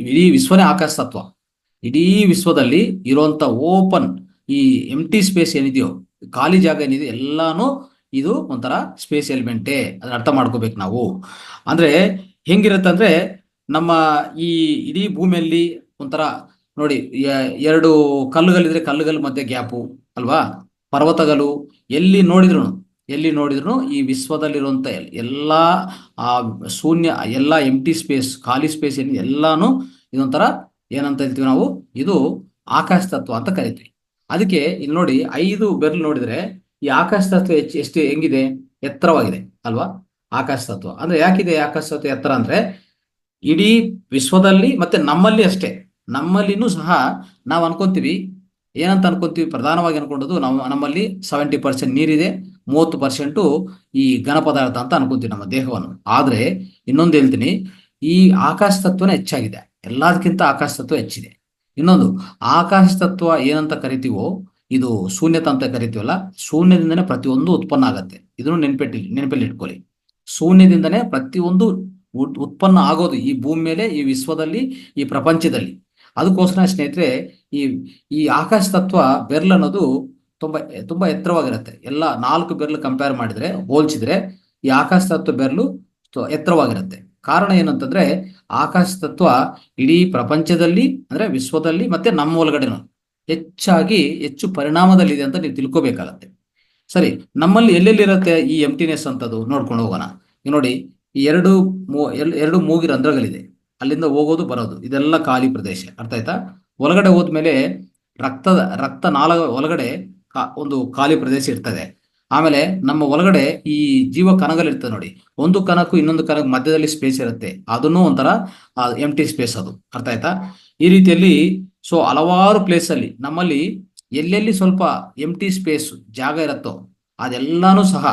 S1: ಇಡೀ ವಿಶ್ವನೇ ಆಕಾಶ ತತ್ವ. ಇಡೀ ವಿಶ್ವದಲ್ಲಿ ಇರುವಂತ ಓಪನ್ ಈ ಎಂಟಿ ಸ್ಪೇಸ್ ಏನಿದೆಯೋ, ಖಾಲಿ ಜಾಗ ಏನಿದೆ ಎಲ್ಲಾನು ಇದು ಒಂಥರ ಸ್ಪೇಸ್ ಎಲಿಮೆಂಟೇ. ಅದನ್ನ ಅರ್ಥ ಮಾಡ್ಕೋಬೇಕು ನಾವು. ಅಂದ್ರೆ ಹೆಂಗಿರುತ್ತೆ ಅಂದ್ರೆ, ನಮ್ಮ ಈ ಇಡೀ ಭೂಮಿಯಲ್ಲಿ ಒಂಥರ ನೋಡಿ, ಎರಡು ಕಲ್ಲುಗಳಿದ್ರೆ ಕಲ್ಲುಗಳ ಮಧ್ಯೆ ಗ್ಯಾಪು ಅಲ್ವಾ. ಪರ್ವತಗಳು ಎಲ್ಲಿ ನೋಡಿದ್ರು ಈ ವಿಶ್ವದಲ್ಲಿರುವಂತ ಎಲ್ಲಾ ಆ ಶೂನ್ಯ, ಎಲ್ಲಾ ಎಂಟಿ ಸ್ಪೇಸ್, ಖಾಲಿ ಸ್ಪೇಸ್ ಏನಿದೆ ಎಲ್ಲಾನು ಇದೊಂಥರ ಏನಂತ ಹೇಳ್ತೀವಿ ನಾವು? ಇದು ಆಕಾಶ ತತ್ವ ಅಂತ ಕರಿತೀವಿ. ಅದಕ್ಕೆ ಇಲ್ಲಿ ನೋಡಿ, 5 ಬೆರಳು ನೋಡಿದ್ರೆ ಈ ಆಕಾಶ ತತ್ವ ಎಷ್ಟು ಹೆಂಗಿದೆ? ಎತ್ತರವಾಗಿದೆ ಅಲ್ವಾ. ಆಕಾಶ ತತ್ವ ಅಂದ್ರೆ ಯಾಕಿದೆ ಆಕಾಶ ತತ್ವ ಎತ್ತರ ಅಂದ್ರೆ, ಇಡೀ ವಿಶ್ವದಲ್ಲಿ ಮತ್ತೆ ನಮ್ಮಲ್ಲಿ ಅಷ್ಟೇ, ನಮ್ಮಲ್ಲಿನೂ ಸಹ ನಾವು ಅನ್ಕೊಂತೀವಿ, ಏನಂತ ಅನ್ಕೊಂತೀವಿ? ಪ್ರಧಾನವಾಗಿ ಅನ್ಕೊಂಡದ್ದು ನಾವು ನಮ್ಮಲ್ಲಿ 70% ನೀರಿದೆ, 30% ಈ ಘನ ಪದಾರ್ಥ ಅಂತ ಅನ್ಕೊಂತೀವಿ ನಮ್ಮ ದೇಹವನ್ನು. ಆದ್ರೆ ಇನ್ನೊಂದು ಹೇಳ್ತೀನಿ, ಈ ಆಕಾಶ ತತ್ವನೇ ಹೆಚ್ಚಾಗಿದೆ, ಎಲ್ಲದಕ್ಕಿಂತ ಆಕಾಶ ತತ್ವ ಹೆಚ್ಚಿದೆ. ಇನ್ನೊಂದು, ಆಕಾಶ ತತ್ವ ಏನಂತ ಕರಿತೀವೋ, ಇದು ಶೂನ್ಯತ ಅಂತ ಕರಿತೀವಲ್ಲ, ಶೂನ್ಯದಿಂದನೇ ಪ್ರತಿಯೊಂದು ಉತ್ಪನ್ನ ಆಗತ್ತೆ. ಇದನ್ನು ನೆನಪಲ್ಲಿ ಇಟ್ಕೊಳ್ಳಿ. ಶೂನ್ಯದಿಂದನೇ ಪ್ರತಿಯೊಂದು ಉತ್ಪನ್ನ ಆಗೋದು ಈ ಭೂಮಿ ಮೇಲೆ, ಈ ವಿಶ್ವದಲ್ಲಿ, ಈ ಪ್ರಪಂಚದಲ್ಲಿ. ಅದಕ್ಕೋಸ್ಕರ ಸ್ನೇಹಿತರೆ, ಈ ಈ ಆಕಾಶ ತತ್ವ ಬೆರ್ಲ್ ಅನ್ನೋದು ತುಂಬಾ ತುಂಬಾ ಎತ್ತರವಾಗಿರುತ್ತೆ. ಎಲ್ಲ 4 ಬೆರ್ಲು ಕಂಪೇರ್ ಮಾಡಿದ್ರೆ, ಹೋಲ್ಸಿದ್ರೆ ಈ ಆಕಾಶ ತತ್ವ ಬೆರ್ಲು ಎತ್ತರವಾಗಿರುತ್ತೆ. ಕಾರಣ ಏನಂತಂದ್ರೆ, ಆಕಾಶ ತತ್ವ ಇಡೀ ಪ್ರಪಂಚದಲ್ಲಿ ಅಂದ್ರೆ ವಿಶ್ವದಲ್ಲಿ ಮತ್ತೆ ನಮ್ಮ ಒಳಗಡೆನು ಹೆಚ್ಚು ಪರಿಣಾಮದಲ್ಲಿದೆ ಅಂತ ನೀವು ತಿಳ್ಕೊಬೇಕಾಗತ್ತೆ. ಸರಿ, ನಮ್ಮಲ್ಲಿ ಎಲ್ಲೆಲ್ಲಿರುತ್ತೆ ಈ ಎಂಟಿನೆಸ್ ಅಂತದ್ದು ನೋಡ್ಕೊಂಡು ಹೋಗೋಣ. ಈಗ ನೋಡಿ, ಈ ಎರಡು ಮೂಗಿ ರಂಧ್ರಗಳಿದೆ, ಅಲ್ಲಿಂದ ಹೋಗೋದು ಬರೋದು ಇದೆಲ್ಲ ಖಾಲಿ ಪ್ರದೇಶ. ಅರ್ಥ ಆಯ್ತಾ? ಒಳಗಡೆ ಹೋದ್ಮೇಲೆ ರಕ್ತನಾಳ ಒಳಗಡೆ ಒಂದು ಖಾಲಿ ಪ್ರದೇಶ ಇರ್ತದೆ. ಆಮೇಲೆ ನಮ್ಮ ಒಳಗಡೆ ಈ ಜೀವ ಕಣಗಳಿರ್ತದೆ ನೋಡಿ, ಒಂದು ಕಣಕ್ಕೂ ಇನ್ನೊಂದು ಕಣಕ್ಕೆ ಮಧ್ಯದಲ್ಲಿ ಸ್ಪೇಸ್ ಇರುತ್ತೆ, ಅದನ್ನು ಒಂಥರ ಎಂಟಿ ಸ್ಪೇಸ್, ಅದು ಅರ್ಥ ಆಯ್ತಾ? ಈ ರೀತಿಯಲ್ಲಿ ಸೊ ಹಲವಾರು ಪ್ಲೇಸ್ ಅಲ್ಲಿ ನಮ್ಮಲ್ಲಿ ಎಲ್ಲೆಲ್ಲಿ ಸ್ವಲ್ಪ ಎಂಟಿ ಸ್ಪೇಸ್ ಜಾಗ ಇರುತ್ತೋ ಅದೆಲ್ಲಾನು ಸಹ,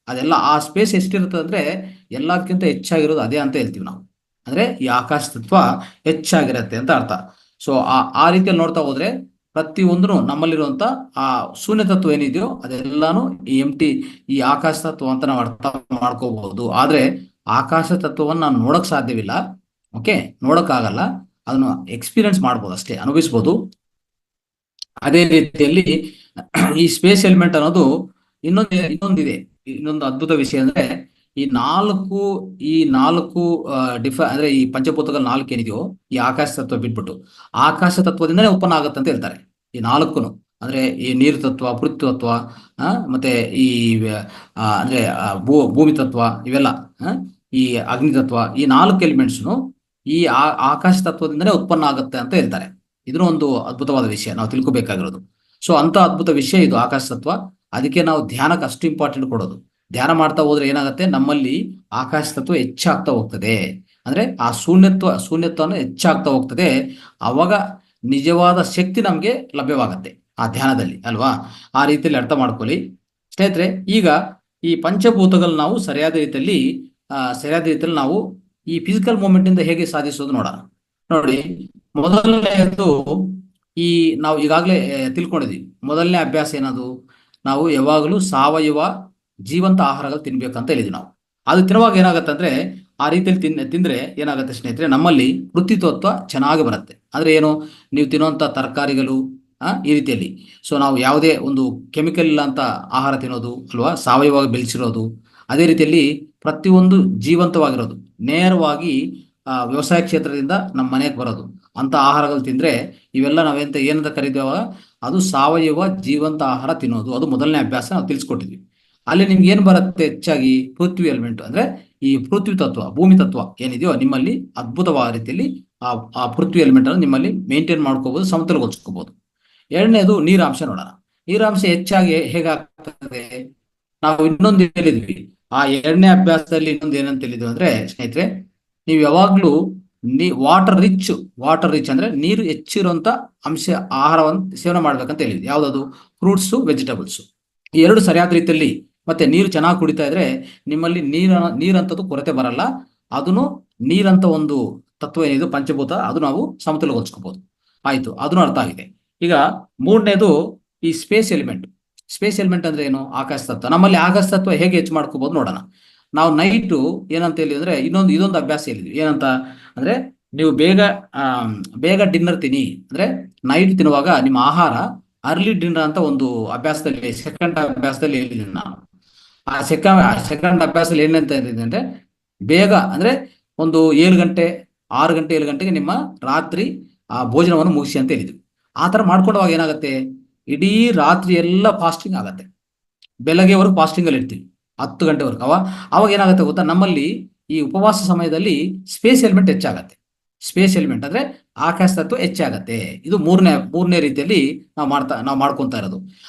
S1: ಅದೆಲ್ಲ ಆ ಸ್ಪೇಸ್ ಎಷ್ಟಿರ್ತದೆ ಅಂದ್ರೆ ಎಲ್ಲದಕ್ಕಿಂತ ಹೆಚ್ಚಾಗಿರೋದು ಅದೇ ಅಂತ ಹೇಳ್ತೀವಿ ನಾವು. ಅಂದ್ರೆ ಈ ಆಕಾಶ ತತ್ವ ಹೆಚ್ಚಾಗಿರತ್ತೆ ಅಂತ ಅರ್ಥ. ಸೊ ಆ ರೀತಿಯಲ್ಲಿ ನೋಡ್ತಾ ಹೋದ್ರೆ ಪ್ರತಿಯೊಂದನು ನಮ್ಮಲ್ಲಿರುವಂತ ಆ ಶೂನ್ಯ ತತ್ವ ಏನಿದೆಯೋ ಅದೆಲ್ಲಾನು ಈ ಆಕಾಶ ತತ್ವ ಅಂತ ನಾವು ಅರ್ಥ ಮಾಡ್ಕೋಬಹುದು. ಆದ್ರೆ ಆಕಾಶ ತತ್ವವನ್ನು ನಾವು ನೋಡಕ್ ಸಾಧ್ಯವಿಲ್ಲ, ಓಕೆ, ನೋಡಕ್ ಆಗಲ್ಲ, ಅದನ್ನು ಎಕ್ಸ್ಪೀರಿಯನ್ಸ್ ಮಾಡ್ಬೋದು ಅಷ್ಟೇ, ಅನುಭವಿಸ್ಬೋದು. ಅದೇ ರೀತಿಯಲ್ಲಿ ಈ ಸ್ಪೇಸ್ ಎಲಿಮೆಂಟ್ ಅನ್ನೋದು ಇನ್ನೊಂದಿದೆ, ಇನ್ನೊಂದು ಅದ್ಭುತ ವಿಷಯ ಅಂದ್ರೆ ಈ ನಾಲ್ಕು ಅಂದ್ರೆ ಈ ಪಂಚಭೂತಗಳು ನಾಲ್ಕು ಏನಿದೆಯೋ ಈ ಆಕಾಶ ತತ್ವ ಬಿಟ್ಬಿಟ್ಟು ಆಕಾಶ ತತ್ವದಿಂದನೇ ಉತ್ಪನ್ನ ಆಗುತ್ತೆ ಅಂತ ಹೇಳ್ತಾರೆ ಈ ನಾಲ್ಕುನು. ಅಂದ್ರೆ ಈ ನೀರು ತತ್ವ, ಪೃಥ್ವಿ ತತ್ವ, ಮತ್ತೆ ಈ ಅಂದ್ರೆ ಭೂಮಿ ತತ್ವ, ಇವೆಲ್ಲ ಈ ಅಗ್ನಿ ತತ್ವ, ಈ ನಾಲ್ಕು ಎಲಿಮೆಂಟ್ಸ್ನು ಈ ಆಕಾಶ ತತ್ವದಿಂದನೇ ಉತ್ಪನ್ನ ಆಗುತ್ತೆ ಅಂತ ಹೇಳ್ತಾರೆ. ಇದನ್ನು ಒಂದು ಅದ್ಭುತವಾದ ವಿಷಯ ನಾವು ತಿಳ್ಕೊಬೇಕಾಗಿರೋದು. ಸೊ ಅಂತ ಅದ್ಭುತ ವಿಷಯ ಇದು ಆಕಾಶ ತತ್ವ. ಅದಕ್ಕೆ ನಾವು ಧ್ಯಾನಕ್ಕೆ ಅಷ್ಟು ಇಂಪಾರ್ಟೆಂಟ್ ಕೊಡೋದು. ಧ್ಯಾನ ಮಾಡ್ತಾ ಹೋದ್ರೆ ಏನಾಗುತ್ತೆ, ನಮ್ಮಲ್ಲಿ ಆಕಾಶ ತತ್ವ ಹೆಚ್ಚಾಗ್ತಾ ಹೋಗ್ತದೆ. ಅಂದ್ರೆ ಆ ಶೂನ್ಯತ್ವನ ಹೆಚ್ಚಾಗ್ತಾ ಹೋಗ್ತದೆ. ಅವಾಗ ನಿಜವಾದ ಶಕ್ತಿ ನಮ್ಗೆ ಲಭ್ಯವಾಗತ್ತೆ ಆ ಧ್ಯಾನದಲ್ಲಿ, ಅಲ್ವಾ? ಆ ರೀತಿಯಲ್ಲಿ ಅರ್ಥ ಮಾಡ್ಕೊಳ್ಳಿ ಸ್ನೇಹಿತರೆ. ಈಗ ಈ ಪಂಚಭೂತಗಳು ನಾವು ಸರಿಯಾದ ರೀತಿಯಲ್ಲಿ ನಾವು ಈ ಫಿಸಿಕಲ್ ಮೂವ್ಮೆಂಟ್ ಇಂದ ಹೇಗೆ ಸಾಧಿಸೋದು ನೋಡೋಣ. ನೋಡಿ, ಮೊದಲನೆಯದು ನಾವು ಈಗಾಗಲೇ ತಿಳ್ಕೊಂಡಿದ್ವಿ. ಮೊದಲನೇ ಅಭ್ಯಾಸ ಏನದು, ನಾವು ಯಾವಾಗಲೂ ಸಾವಯವ ಜೀವಂತ ಆಹಾರಗಳು ತಿನ್ಬೇಕಂತ ಹೇಳಿದ್ವಿ ನಾವು. ಅದು ತಿನ್ನುವಾಗ ಏನಾಗುತ್ತೆ ಅಂದ್ರೆ ಆ ರೀತಿಯಲ್ಲಿ ತಿಂದ್ರೆ ಏನಾಗುತ್ತೆ ಸ್ನೇಹಿತರೆ, ನಮ್ಮಲ್ಲಿ ವೃತ್ತಿತ್ವ ಚೆನ್ನಾಗಿ ಬರುತ್ತೆ. ಅಂದ್ರೆ ಏನು, ನೀವು ತಿನ್ನುವಂತ ತರಕಾರಿಗಳು ಈ ರೀತಿಯಲ್ಲಿ, ಸೊ ನಾವು ಯಾವುದೇ ಒಂದು ಕೆಮಿಕಲ್ ಇಲ್ಲ ಅಂತ ಆಹಾರ ತಿನ್ನೋದು ಅಲ್ವಾ, ಸಾವಯವಾಗಿ ಬೆಳೆಸಿರೋದು. ಅದೇ ರೀತಿಯಲ್ಲಿ ಪ್ರತಿಯೊಂದು ಜೀವಂತವಾಗಿರೋದು, ನೇರವಾಗಿ ವ್ಯವಸಾಯ ಕ್ಷೇತ್ರದಿಂದ ನಮ್ಮ ಮನೆಗೆ ಬರೋದು ಅಂತ ಆಹಾರಗಳು ತಿಂದ್ರೆ ಇವೆಲ್ಲ ಏನಂತ ಕರೀತೀವ, ಅದು ಸಾವಯವ ಜೀವಂತ ಆಹಾರ ತಿನ್ನೋದು. ಅದು ಮೊದಲನೇ ಅಭ್ಯಾಸ ನಾವು ತಿಳಿಸ್ಕೊಟ್ಟಿದ್ವಿ. ಅಲ್ಲಿ ನಿಮ್ಗೆ ಏನ್ ಬರುತ್ತೆ ಹೆಚ್ಚಾಗಿ, ಪೃಥ್ವಿ ಎಲಿಮೆಂಟ್ ಅಂದ್ರೆ ಈ ಪೃಥ್ವಿ ತತ್ವ, ಭೂಮಿ ತತ್ವ ಏನಿದೆಯೋ ನಿಮ್ಮಲ್ಲಿ ಅದ್ಭುತವಾದ ರೀತಿಯಲ್ಲಿ ಆ ಪೃಥ್ವಿ ಎಲಿಮೆಂಟ್ ಅನ್ನು ನಿಮ್ಮಲ್ಲಿ ಮೇಂಟೈನ್ ಮಾಡ್ಕೋಬಹುದು, ಸಮತೋಲಗೊಳಿಸ್ಕೋಬಹುದು. ಎರಡನೇದು ನೀರಾಂಶ ನೋಡೋಣ. ನೀರಾಂಶ ಹೆಚ್ಚಾಗಿ ಹೇಗಾಗ್ತದೆ, ನಾವು ಇನ್ನೊಂದು ಹೇಳಿದ್ವಿ ಆ ಎರಡನೇ ಅಭ್ಯಾಸದಲ್ಲಿ. ಇನ್ನೊಂದು ಏನಂತ ಹೇಳಿದ್ವಿ ಅಂದ್ರೆ ಸ್ನೇಹಿತರೆ, ನೀವು ಯಾವಾಗ್ಲೂ ವಾಟರ್ ರಿಚ್ ಅಂದ್ರೆ ನೀರು ಹೆಚ್ಚಿರುವಂತ ಅಂಶ ಆಹಾರವನ್ನು ಸೇವನೆ ಮಾಡ್ಬೇಕಂತ ಹೇಳಿದ್ವಿ. ಯಾವ್ದದು, ಫ್ರೂಟ್ಸ್, ವೆಜಿಟೇಬಲ್ಸ್. ಈ ಎರಡು ಸರಿಯಾದ ರೀತಿಯಲ್ಲಿ ಮತ್ತೆ ನೀರು ಚೆನ್ನಾಗಿ ಕುಡಿತಾ ಇದ್ರೆ ನಿಮ್ಮಲ್ಲಿ ನೀರಂತದ್ದು ಕೊರತೆ ಬರಲ್ಲ. ಅದನ್ನು ನೀರಂತ ಒಂದು ತತ್ವ ಏನಿದು ಪಂಚಭೂತ, ಅದು ನಾವು ಸಮತೋಲಗೊಳಿಸ್ಕೋಬಹುದು. ಆಯ್ತು, ಅದನ್ನು ಅರ್ಥ ಆಗಿದೆ. ಈಗ ಮೂರನೇದು ಈ ಸ್ಪೇಸ್ ಎಲಿಮೆಂಟ್ ಅಂದ್ರೆ ಏನು, ಆಕಾಶ ತತ್ವ. ನಮ್ಮಲ್ಲಿ ಆಕಾಶ ತತ್ವ ಹೇಗೆ ಹೆಚ್ಚು ಮಾಡ್ಕೋಬಹುದು ನೋಡೋಣ. ನಾವು ನೈಟು ಏನಂತ ಹೇಳಿದ್ವಿ ಅಂದ್ರೆ ಇದೊಂದು ಅಭ್ಯಾಸ ಹೇಳಿದ್ವಿ. ಏನಂತ ಅಂದ್ರೆ, ನೀವು ಬೇಗ ಡಿನ್ನರ್ ತಿನ್ನಿ. ಅಂದ್ರೆ ನೈಟ್ ತಿನ್ನುವಾಗ ನಿಮ್ಮ ಆಹಾರ ಅರ್ಲಿ ಡಿನ್ನರ್ ಅಂತ ಒಂದು ಅಭ್ಯಾಸದಲ್ಲಿ, ಸೆಕೆಂಡ್ ಅಭ್ಯಾಸದಲ್ಲಿ ಹೇಳಿದ್ದೀನಿ ನಾನು. ಆ ಸೆಕೆಂಡ್ ಅಭ್ಯಾಸದಲ್ಲಿ ಏನಂತ ಹೇಳಿದೆ ಅಂದ್ರೆ, ಬೇಗ ಅಂದ್ರೆ ಒಂದು 7 ಗಂಟೆ 6 ಗಂಟೆ 7 ಗಂಟೆಗೆ ನಿಮ್ಮ ರಾತ್ರಿ ಆ ಭೋಜನವನ್ನು ಮುಗಿಸಿ ಅಂತ ಹೇಳಿದ್ವಿ. ಆ ತರ ಮಾಡ್ಕೊಂಡವಾಗ ಏನಾಗುತ್ತೆ, ಇಡೀ ರಾತ್ರಿ ಎಲ್ಲ ಫಾಸ್ಟಿಂಗ್ ಆಗತ್ತೆ, ಬೆಳಗ್ಗೆವರೆಗೂ ಫಾಸ್ಟಿಂಗ್ ಅಲ್ಲಿ ಇರ್ತೀವಿ 10 ಗಂಟೆವರೆಗೂ. ಅವಾಗ ಏನಾಗುತ್ತೆ ಗೊತ್ತಾ, ನಮ್ಮಲ್ಲಿ ಈ ಉಪವಾಸ ಸಮಯದಲ್ಲಿ ಸ್ಪೇಸ್ ಎಲಿಮೆಂಟ್ ಹೆಚ್ಚಾಗತ್ತೆ. ಸ್ಪೇಸ್ ಎಲಿಮೆಂಟ್ ಅಂದ್ರೆ ಆಕಾಶ ತತ್ವ ಹೆಚ್ಚಾಗತ್ತೆ. ಇದು ಮೂರನೇ ರೀತಿಯಲ್ಲಿ ನಾವು ಮಾಡ್ಕೊಂತಾ ಇರೋದು.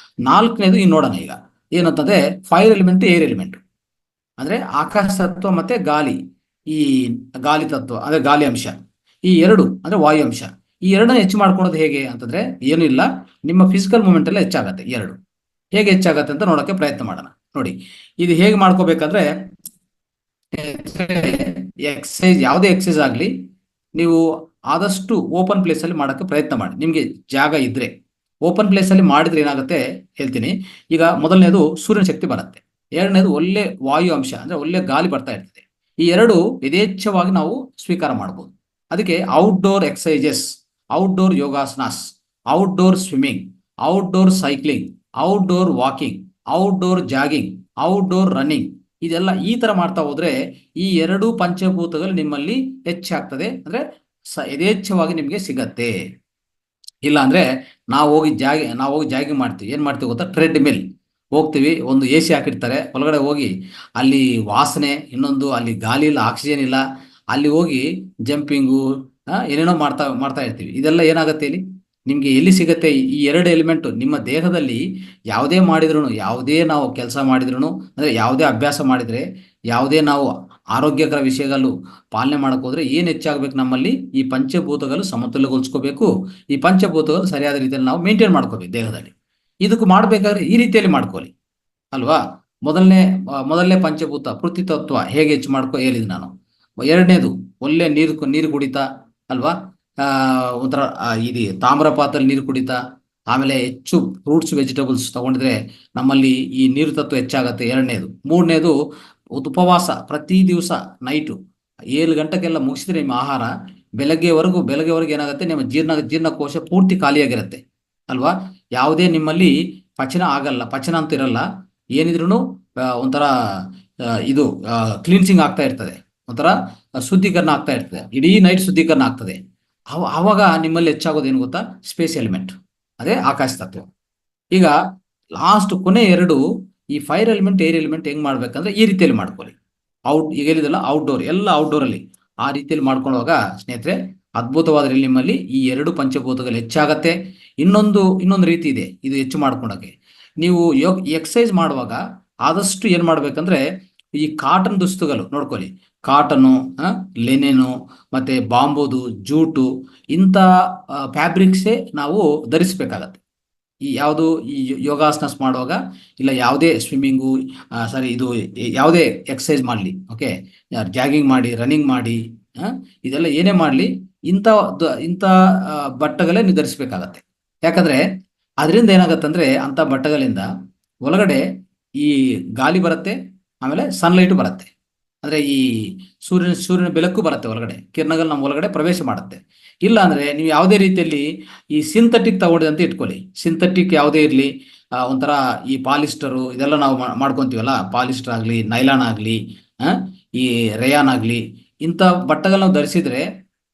S1: ನಾಲ್ಕನೇದು ನೋಡೋಣ ಈಗ ಏನಂತಂದ್ರೆ, ಫೈರ್ ಎಲಿಮೆಂಟ್, ಏರ್ ಎಲಿಮೆಂಟ್. ಅಂದ್ರೆ ಆಕಾಶ ತತ್ವ ಮತ್ತೆ ಈ ಗಾಳಿ ತತ್ವ ಅಂದ್ರೆ ಗಾಳಿ ಅಂಶ, ಈ ಎರಡು ಅಂದ್ರೆ ವಾಯು ಅಂಶ. ಈ ಎರಡನ್ನ ಹೆಚ್ಚು ಮಾಡ್ಕೊಳೋದು ಹೇಗೆ ಅಂತಂದ್ರೆ ಏನು ಇಲ್ಲ, ನಿಮ್ಮ ಫಿಸಿಕಲ್ ಮೂವ್ಮೆಂಟ್ ಎಲ್ಲ ಹೆಚ್ಚಾಗತ್ತೆ. ಎರಡು ಹೇಗೆ ಹೆಚ್ಚಾಗತ್ತೆ ಅಂತ ನೋಡೋಕೆ ಪ್ರಯತ್ನ ಮಾಡೋಣ. ನೋಡಿ, ಇದು ಹೇಗೆ ಮಾಡ್ಕೋಬೇಕಂದ್ರೆ, ಎಕ್ಸಸೈಸ್, ಯಾವುದೇ ಎಕ್ಸಸೈಸ್ ಆಗಲಿ ನೀವು ಆದಷ್ಟು ಓಪನ್ ಪ್ಲೇಸ್ ಅಲ್ಲಿ ಮಾಡೋಕ್ಕೆ ಪ್ರಯತ್ನ ಮಾಡಿ. ನಿಮ್ಗೆ ಜಾಗ ಇದ್ರೆ ಓಪನ್ ಪ್ಲೇಸ್ ಅಲ್ಲಿ ಮಾಡಿದ್ರೆ ಏನಾಗುತ್ತೆ ಹೇಳ್ತೀನಿ. ಈಗ ಮೊದಲನೇದು ಸೂರ್ಯನ ಶಕ್ತಿ ಬರುತ್ತೆ, ಎರಡನೇದು ಒಳ್ಳೆ ವಾಯು ಅಂಶ ಅಂದ್ರೆ ಒಳ್ಳೆ ಗಾಳಿ ಬರ್ತಾ ಇರ್ತದೆ. ಈ ಎರಡು ಯಥೇಚ್ಛವಾಗಿ ನಾವು ಸ್ವೀಕಾರ ಮಾಡಬಹುದು. ಅದಕ್ಕೆ ಔಟ್ಡೋರ್ ಎಕ್ಸಸೈಸಸ್, ಔಟ್ಡೋರ್ ಯೋಗಾಸನಾಸ್, outdoor swimming, outdoor cycling, outdoor walking, outdoor jogging, outdoor running, ಇದೆಲ್ಲ ಈ ತರ ಮಾಡ್ತಾ ಹೋದ್ರೆ ಈ ಎರಡು ಪಂಚಭೂತಗಳು ನಿಮ್ಮಲ್ಲಿ ಹೆಚ್ಚಾಗ್ತದೆ. ಅಂದ್ರೆ ಯಥೇಚ್ಛವಾಗಿ ನಿಮ್ಗೆ ಸಿಗತ್ತೆ. ಇಲ್ಲ ಅಂದ್ರೆ ನಾವು ಹೋಗಿ ಜಾಗಿಂಗ್ ಮಾಡ್ತೀವಿ, ಏನ್ ಮಾಡ್ತೀವಿ ಗೊತ್ತಾ, ಟ್ರೆಡ್ ಮಿಲ್ ಹೋಗ್ತೀವಿ, ಒಂದು AC ಹಾಕಿರ್ತಾರೆ, ಒಳಗಡೆ ಹೋಗಿ ಅಲ್ಲಿ ವಾಸನೆ, ಇನ್ನೊಂದು ಅಲ್ಲಿ ಗಾಳಿ ಇಲ್ಲ, ಆಕ್ಸಿಜನ್ ಇಲ್ಲ, ಅಲ್ಲಿ ಹೋಗಿ ಜಂಪಿಂಗು ಏನೇನೋ ಮಾಡ್ತಾ ಇರ್ತೀವಿ. ಇದೆಲ್ಲ ಏನಾಗುತ್ತೆ ಇಲ್ಲಿ, ನಿಮಗೆ ಎಲ್ಲಿ ಸಿಗತ್ತೆ ಈ ಎರಡು ಎಲಿಮೆಂಟ್ ನಿಮ್ಮ ದೇಹದಲ್ಲಿ ಯಾವುದೇ ಮಾಡಿದ್ರು, ಯಾವುದೇ ನಾವು ಕೆಲಸ ಮಾಡಿದ್ರು, ಅಂದರೆ ಯಾವುದೇ ಅಭ್ಯಾಸ ಮಾಡಿದರೆ, ಯಾವುದೇ ನಾವು ಆರೋಗ್ಯಕರ ವಿಷಯಗಳು ಪಾಲನೆ ಮಾಡಕ್ಕೆ ಹೋದ್ರೆ ಏನು ಹೆಚ್ಚಾಗಬೇಕು ನಮ್ಮಲ್ಲಿ ಈ ಪಂಚಭೂತಗಳು ಸಮತೋಲನಗೊಳಿಸ್ಕೋಬೇಕು. ಈ ಪಂಚಭೂತಗಳು ಸರಿಯಾದ ರೀತಿಯಲ್ಲಿ ನಾವು ಮೇಂಟೈನ್ ಮಾಡ್ಕೋಬೇಕು ದೇಹದಲ್ಲಿ. ಇದಕ್ಕೆ ಮಾಡಬೇಕಾದ್ರೆ ಈ ರೀತಿಯಲ್ಲಿ ಮಾಡ್ಕೊಳ್ಳಿ ಅಲ್ವಾ. ಮೊದಲನೇ ಪಂಚಭೂತ ಪೃಥ್ವಿ ತತ್ವ ಹೇಗೆ ಹೆಚ್ಚು ಹೇಳಿದ್ ನಾನು. ಎರಡನೇದು ಒಳ್ಳೆ ನೀರು ಕುಡಿತಾ ಅಲ್ವಾ. ಒಂಥರ ಇದು ತಾಮ್ರ ಪಾತ್ರಲ್ಲಿ ನೀರು ಕುಡಿತಾ, ಆಮೇಲೆ ಹೆಚ್ಚು ಫ್ರೂಟ್ಸ್ ವೆಜಿಟೇಬಲ್ಸ್ ತಗೊಂಡಿದ್ರೆ ನಮ್ಮಲ್ಲಿ ಈ ನೀರು ತತ್ವ ಹೆಚ್ಚಾಗತ್ತೆ. ಎರಡನೇದು. ಮೂರನೇದು ಉಪವಾಸ ಪ್ರತಿ ದಿವಸ ನೈಟು 7 ಗಂಟೆಗೆಲ್ಲ ಮುಗಿಸಿದ್ರೆ ನಿಮ್ಮ ಆಹಾರ ಬೆಳಗ್ಗೆವರೆಗೆ ಏನಾಗುತ್ತೆ, ನಿಮ್ಮ ಜೀರ್ಣಕೋಶ ಪೂರ್ತಿ ಖಾಲಿಯಾಗಿರುತ್ತೆ ಅಲ್ವಾ. ಯಾವುದೇ ನಿಮ್ಮಲ್ಲಿ ಪಚನ ಆಗಲ್ಲ, ಪಚನ ಅಂತ ಇರಲ್ಲ. ಏನಿದ್ರು ಒಂಥರ ಇದು ಕ್ಲೀನ್ಸಿಂಗ್ ಆಗ್ತಾ ಇರ್ತದೆ, ಒಂಥರ ಶುದ್ಧೀಕರಣ ಆಗ್ತಾ ಇರ್ತದೆ, ಇಡೀ ನೈಟ್ ಶುದ್ಧೀಕರಣ ಆಗ್ತದೆ. ಆವಾಗ ನಿಮ್ಮಲ್ಲಿ ಹೆಚ್ಚಾಗೋದು ಏನು ಗೊತ್ತಾ, ಸ್ಪೇಸ್ ಎಲಿಮೆಂಟ್, ಅದೇ ಆಕಾಶ ತತ್ವ. ಈಗ ಲಾಸ್ಟ್ ಕೊನೆ ಎರಡು ಈ ಫೈರ್ ಎಲಿಮೆಂಟ್, ಏರ್ ಎಲಿಮೆಂಟ್ ಹೆಂಗ್ ಮಾಡ್ಬೇಕಂದ್ರೆ ಈ ರೀತಿಯಲ್ಲಿ ಮಾಡ್ಕೊಳ್ಳಿ. ಈಗ ಹೇಳಿದಲ್ಲ ಔಟ್ಡೋರ್, ಎಲ್ಲ ಔಟ್ಡೋರಲ್ಲಿ ಆ ರೀತಿಯಲ್ಲಿ ಮಾಡ್ಕೊಳ್ಳುವಾಗ ಸ್ನೇಹಿತರೆ ಅದ್ಭುತವಾದ ನಿಮ್ಮಲ್ಲಿ ಈ ಎರಡು ಪಂಚಭೂತಗಳು ಹೆಚ್ಚಾಗತ್ತೆ. ಇನ್ನೊಂದು ರೀತಿ ಇದೆ ಇದು ಹೆಚ್ಚು ಮಾಡ್ಕೊಳಕ್ಕೆ. ನೀವು ಎಕ್ಸಸೈಸ್ ಮಾಡುವಾಗ ಆದಷ್ಟು ಏನ್ ಮಾಡ್ಬೇಕಂದ್ರೆ ಈ ಕಾಟನ್ ದುಸ್ತುಗಳು ನೋಡ್ಕೊಳ್ಳಿ. ಕಾಟನು, ಲೆನೆನು, ಮತ್ತೆ ಬಾಂಬುದು, ಜೂಟು, ಇಂಥ ಫ್ಯಾಬ್ರಿಕ್ಸೇ ನಾವು ಧರಿಸ್ಬೇಕಾಗತ್ತೆ. ಈ ಯಾವುದು ಈ ಯೋಗಾಸನ ಮಾಡುವಾಗ, ಇಲ್ಲ ಯಾವುದೇ ಸ್ವಿಮ್ಮಿಂಗು, ಇದು ಯಾವುದೇ ಎಕ್ಸಸೈಸ್ ಮಾಡಲಿ, ಓಕೆ, ಜಾಗಿಂಗ್ ಮಾಡಿ, ರನ್ನಿಂಗ್ ಮಾಡಿ, ಇದೆಲ್ಲ ಏನೇ ಮಾಡಲಿ ಇಂಥ ಬಟ್ಟೆಗಳೇ ನೀವು ಧರಿಸ್ಬೇಕಾಗತ್ತೆ. ಯಾಕಂದ್ರೆ ಅದರಿಂದ ಏನಾಗತ್ತಂದ್ರೆ ಅಂಥ ಬಟ್ಟೆಗಳಿಂದ ಒಳಗಡೆ ಈ ಗಾಳಿ ಬರುತ್ತೆ, ಆಮೇಲೆ ಸನ್ಲೈಟು ಬರುತ್ತೆ, ಅಂದ್ರೆ ಈ ಸೂರ್ಯನ ಬೆಳಕು ಬರುತ್ತೆ, ಒಳಗಡೆ ಕಿರಣಗಳು ನಮ್ಮ ಒಳಗಡೆ ಪ್ರವೇಶ ಮಾಡುತ್ತೆ. ಇಲ್ಲ ಅಂದ್ರೆ ನೀವು ಯಾವುದೇ ರೀತಿಯಲ್ಲಿ ಈ ಸಿಂಥೆಟಿಕ್ ತಗೊಂಡಿದಂತ ಇಟ್ಕೊಳ್ಳಿ. ಸಿಂಥೆಟಿಕ್ ಯಾವುದೇ ಇರಲಿ, ಒಂಥರ ಈ ಪಾಲಿಸ್ಟರು ಇದೆಲ್ಲ ನಾವು ಮಾಡ್ಕೊಂತೀವಲ್ಲ, ಪಾಲಿಸ್ಟರ್ ಆಗಲಿ, ನೈಲಾನ್ ಆಗಲಿ, ಈ ರೇಯಾನ್ ಆಗಲಿ, ಇಂಥ ಬಟ್ಟೆಗಳು ನಾವು ಧರಿಸಿದ್ರೆ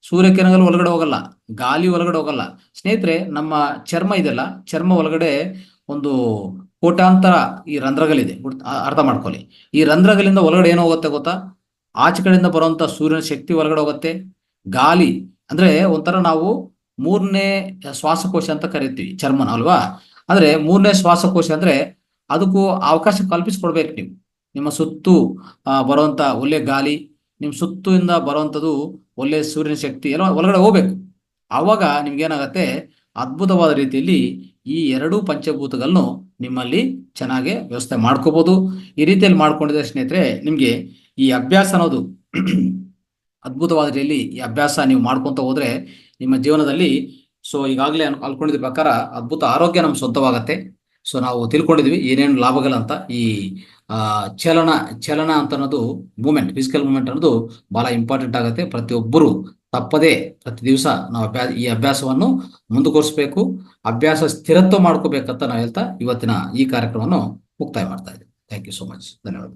S1: ಸೂರ್ಯಕಿರಣಗಳು ಒಳಗಡೆ ಹೋಗಲ್ಲ, ಗಾಳಿ ಒಳಗಡೆ ಹೋಗಲ್ಲ. ಸ್ನೇಹಿತರೆ, ನಮ್ಮ ಚರ್ಮ ಇದೆಲ್ಲ, ಚರ್ಮ ಒಳಗಡೆ ಒಂದು ಕೋಟ್ಯಾಂತರ ಈ ರಂಧ್ರಗಳಿದೆ, ಅರ್ಥ ಮಾಡ್ಕೊಳ್ಳಿ. ಈ ರಂಧ್ರಗಳಿಂದ ಒಳಗಡೆ ಏನು ಹೋಗುತ್ತೆ ಗೊತ್ತಾ, ಆಚೆ ಕಡೆಯಿಂದ ಬರುವಂತ ಸೂರ್ಯನ ಶಕ್ತಿ ಒಳಗಡೆ ಹೋಗುತ್ತೆ. ಗಾಳಿ ಅಂದ್ರೆ ಒಂಥರ ನಾವು 3ನೇ ಶ್ವಾಸಕೋಶ ಅಂತ ಕರಿತೀವಿ ಚರ್ಮನ ಅಲ್ವಾ. ಅಂದ್ರೆ 3ನೇ ಶ್ವಾಸಕೋಶ ಅಂದ್ರೆ ಅದಕ್ಕೂ ಅವಕಾಶ ಕಲ್ಪಿಸ್ಕೊಡ್ಬೇಕು ನೀವು. ನಿಮ್ಮ ಸುತ್ತು ಬರುವಂತ ಒಳ್ಳೆ ಗಾಳಿ, ನಿಮ್ಮ ಸುತ್ತಿಂದ ಬರುವಂಥದ್ದು ಒಳ್ಳೆ ಸೂರ್ಯನ ಶಕ್ತಿ ಎಲ್ಲ ಒಳಗಡೆ ಹೋಗ್ಬೇಕು. ಆವಾಗ ನಿಮ್ಗೇನಾಗತ್ತೆ, ಅದ್ಭುತವಾದ ರೀತಿಯಲ್ಲಿ ಈ ಎರಡೂ ಪಂಚಭೂತಗಳನ್ನು ನಿಮ್ಮಲ್ಲಿ ಚೆನ್ನಾಗಿ ವ್ಯವಸ್ಥೆ ಮಾಡ್ಕೋಬಹುದು. ಈ ರೀತಿಯಲ್ಲಿ ಮಾಡ್ಕೊಂಡಿದ್ರೆ ಸ್ನೇಹಿತರೆ ನಿಮ್ಗೆ ಈ ಅಭ್ಯಾಸ ಅನ್ನೋದು ಅದ್ಭುತವಾದ ರೀತಿಯಲ್ಲಿ ಈ ಅಭ್ಯಾಸ ನೀವು ಮಾಡ್ಕೊಂತ ಹೋದ್ರೆ ನಿಮ್ಮ ಜೀವನದಲ್ಲಿ ಈಗಾಗಲೇ ಅನ್ಕೊಂಡಿದ್ದ ಪ್ರಕಾರ ಅದ್ಭುತ ಆರೋಗ್ಯ ನಮ್ಗೆ ಸ್ವಂತವಾಗತ್ತೆ. ನಾವು ತಿಳ್ಕೊಂಡಿದ್ವಿ ಏನೇನು ಲಾಭಗಳಂತ. ಈ ಚಲನ ಅಂತ ಅನ್ನೋದು ಮೂಮೆಂಟ್, ಫಿಸಿಕಲ್ ಮೂಮೆಂಟ್ ಅನ್ನೋದು ಬಹಳ ಇಂಪಾರ್ಟೆಂಟ್ ಆಗುತ್ತೆ. ಪ್ರತಿಯೊಬ್ಬರು ತಪ್ಪದೆ ಪ್ರತಿ ದಿವಸ ನಾವು ಈ ಅಭ್ಯಾಸವನ್ನು ಮುಂದುವರಿಸಬೇಕು, ಅಭ್ಯಾಸ ಸ್ಥಿರತ್ವ ಮಾಡ್ಕೋಬೇಕಂತ ನಾವು ಹೇಳ್ತಾ ಇವತ್ತಿನ ಈ ಕಾರ್ಯಕ್ರಮವನ್ನು ಮುಕ್ತಾಯ ಮಾಡ್ತಾ ಇದ್ದೀವಿ. Thank you so much. ಧನ್ಯವಾದ.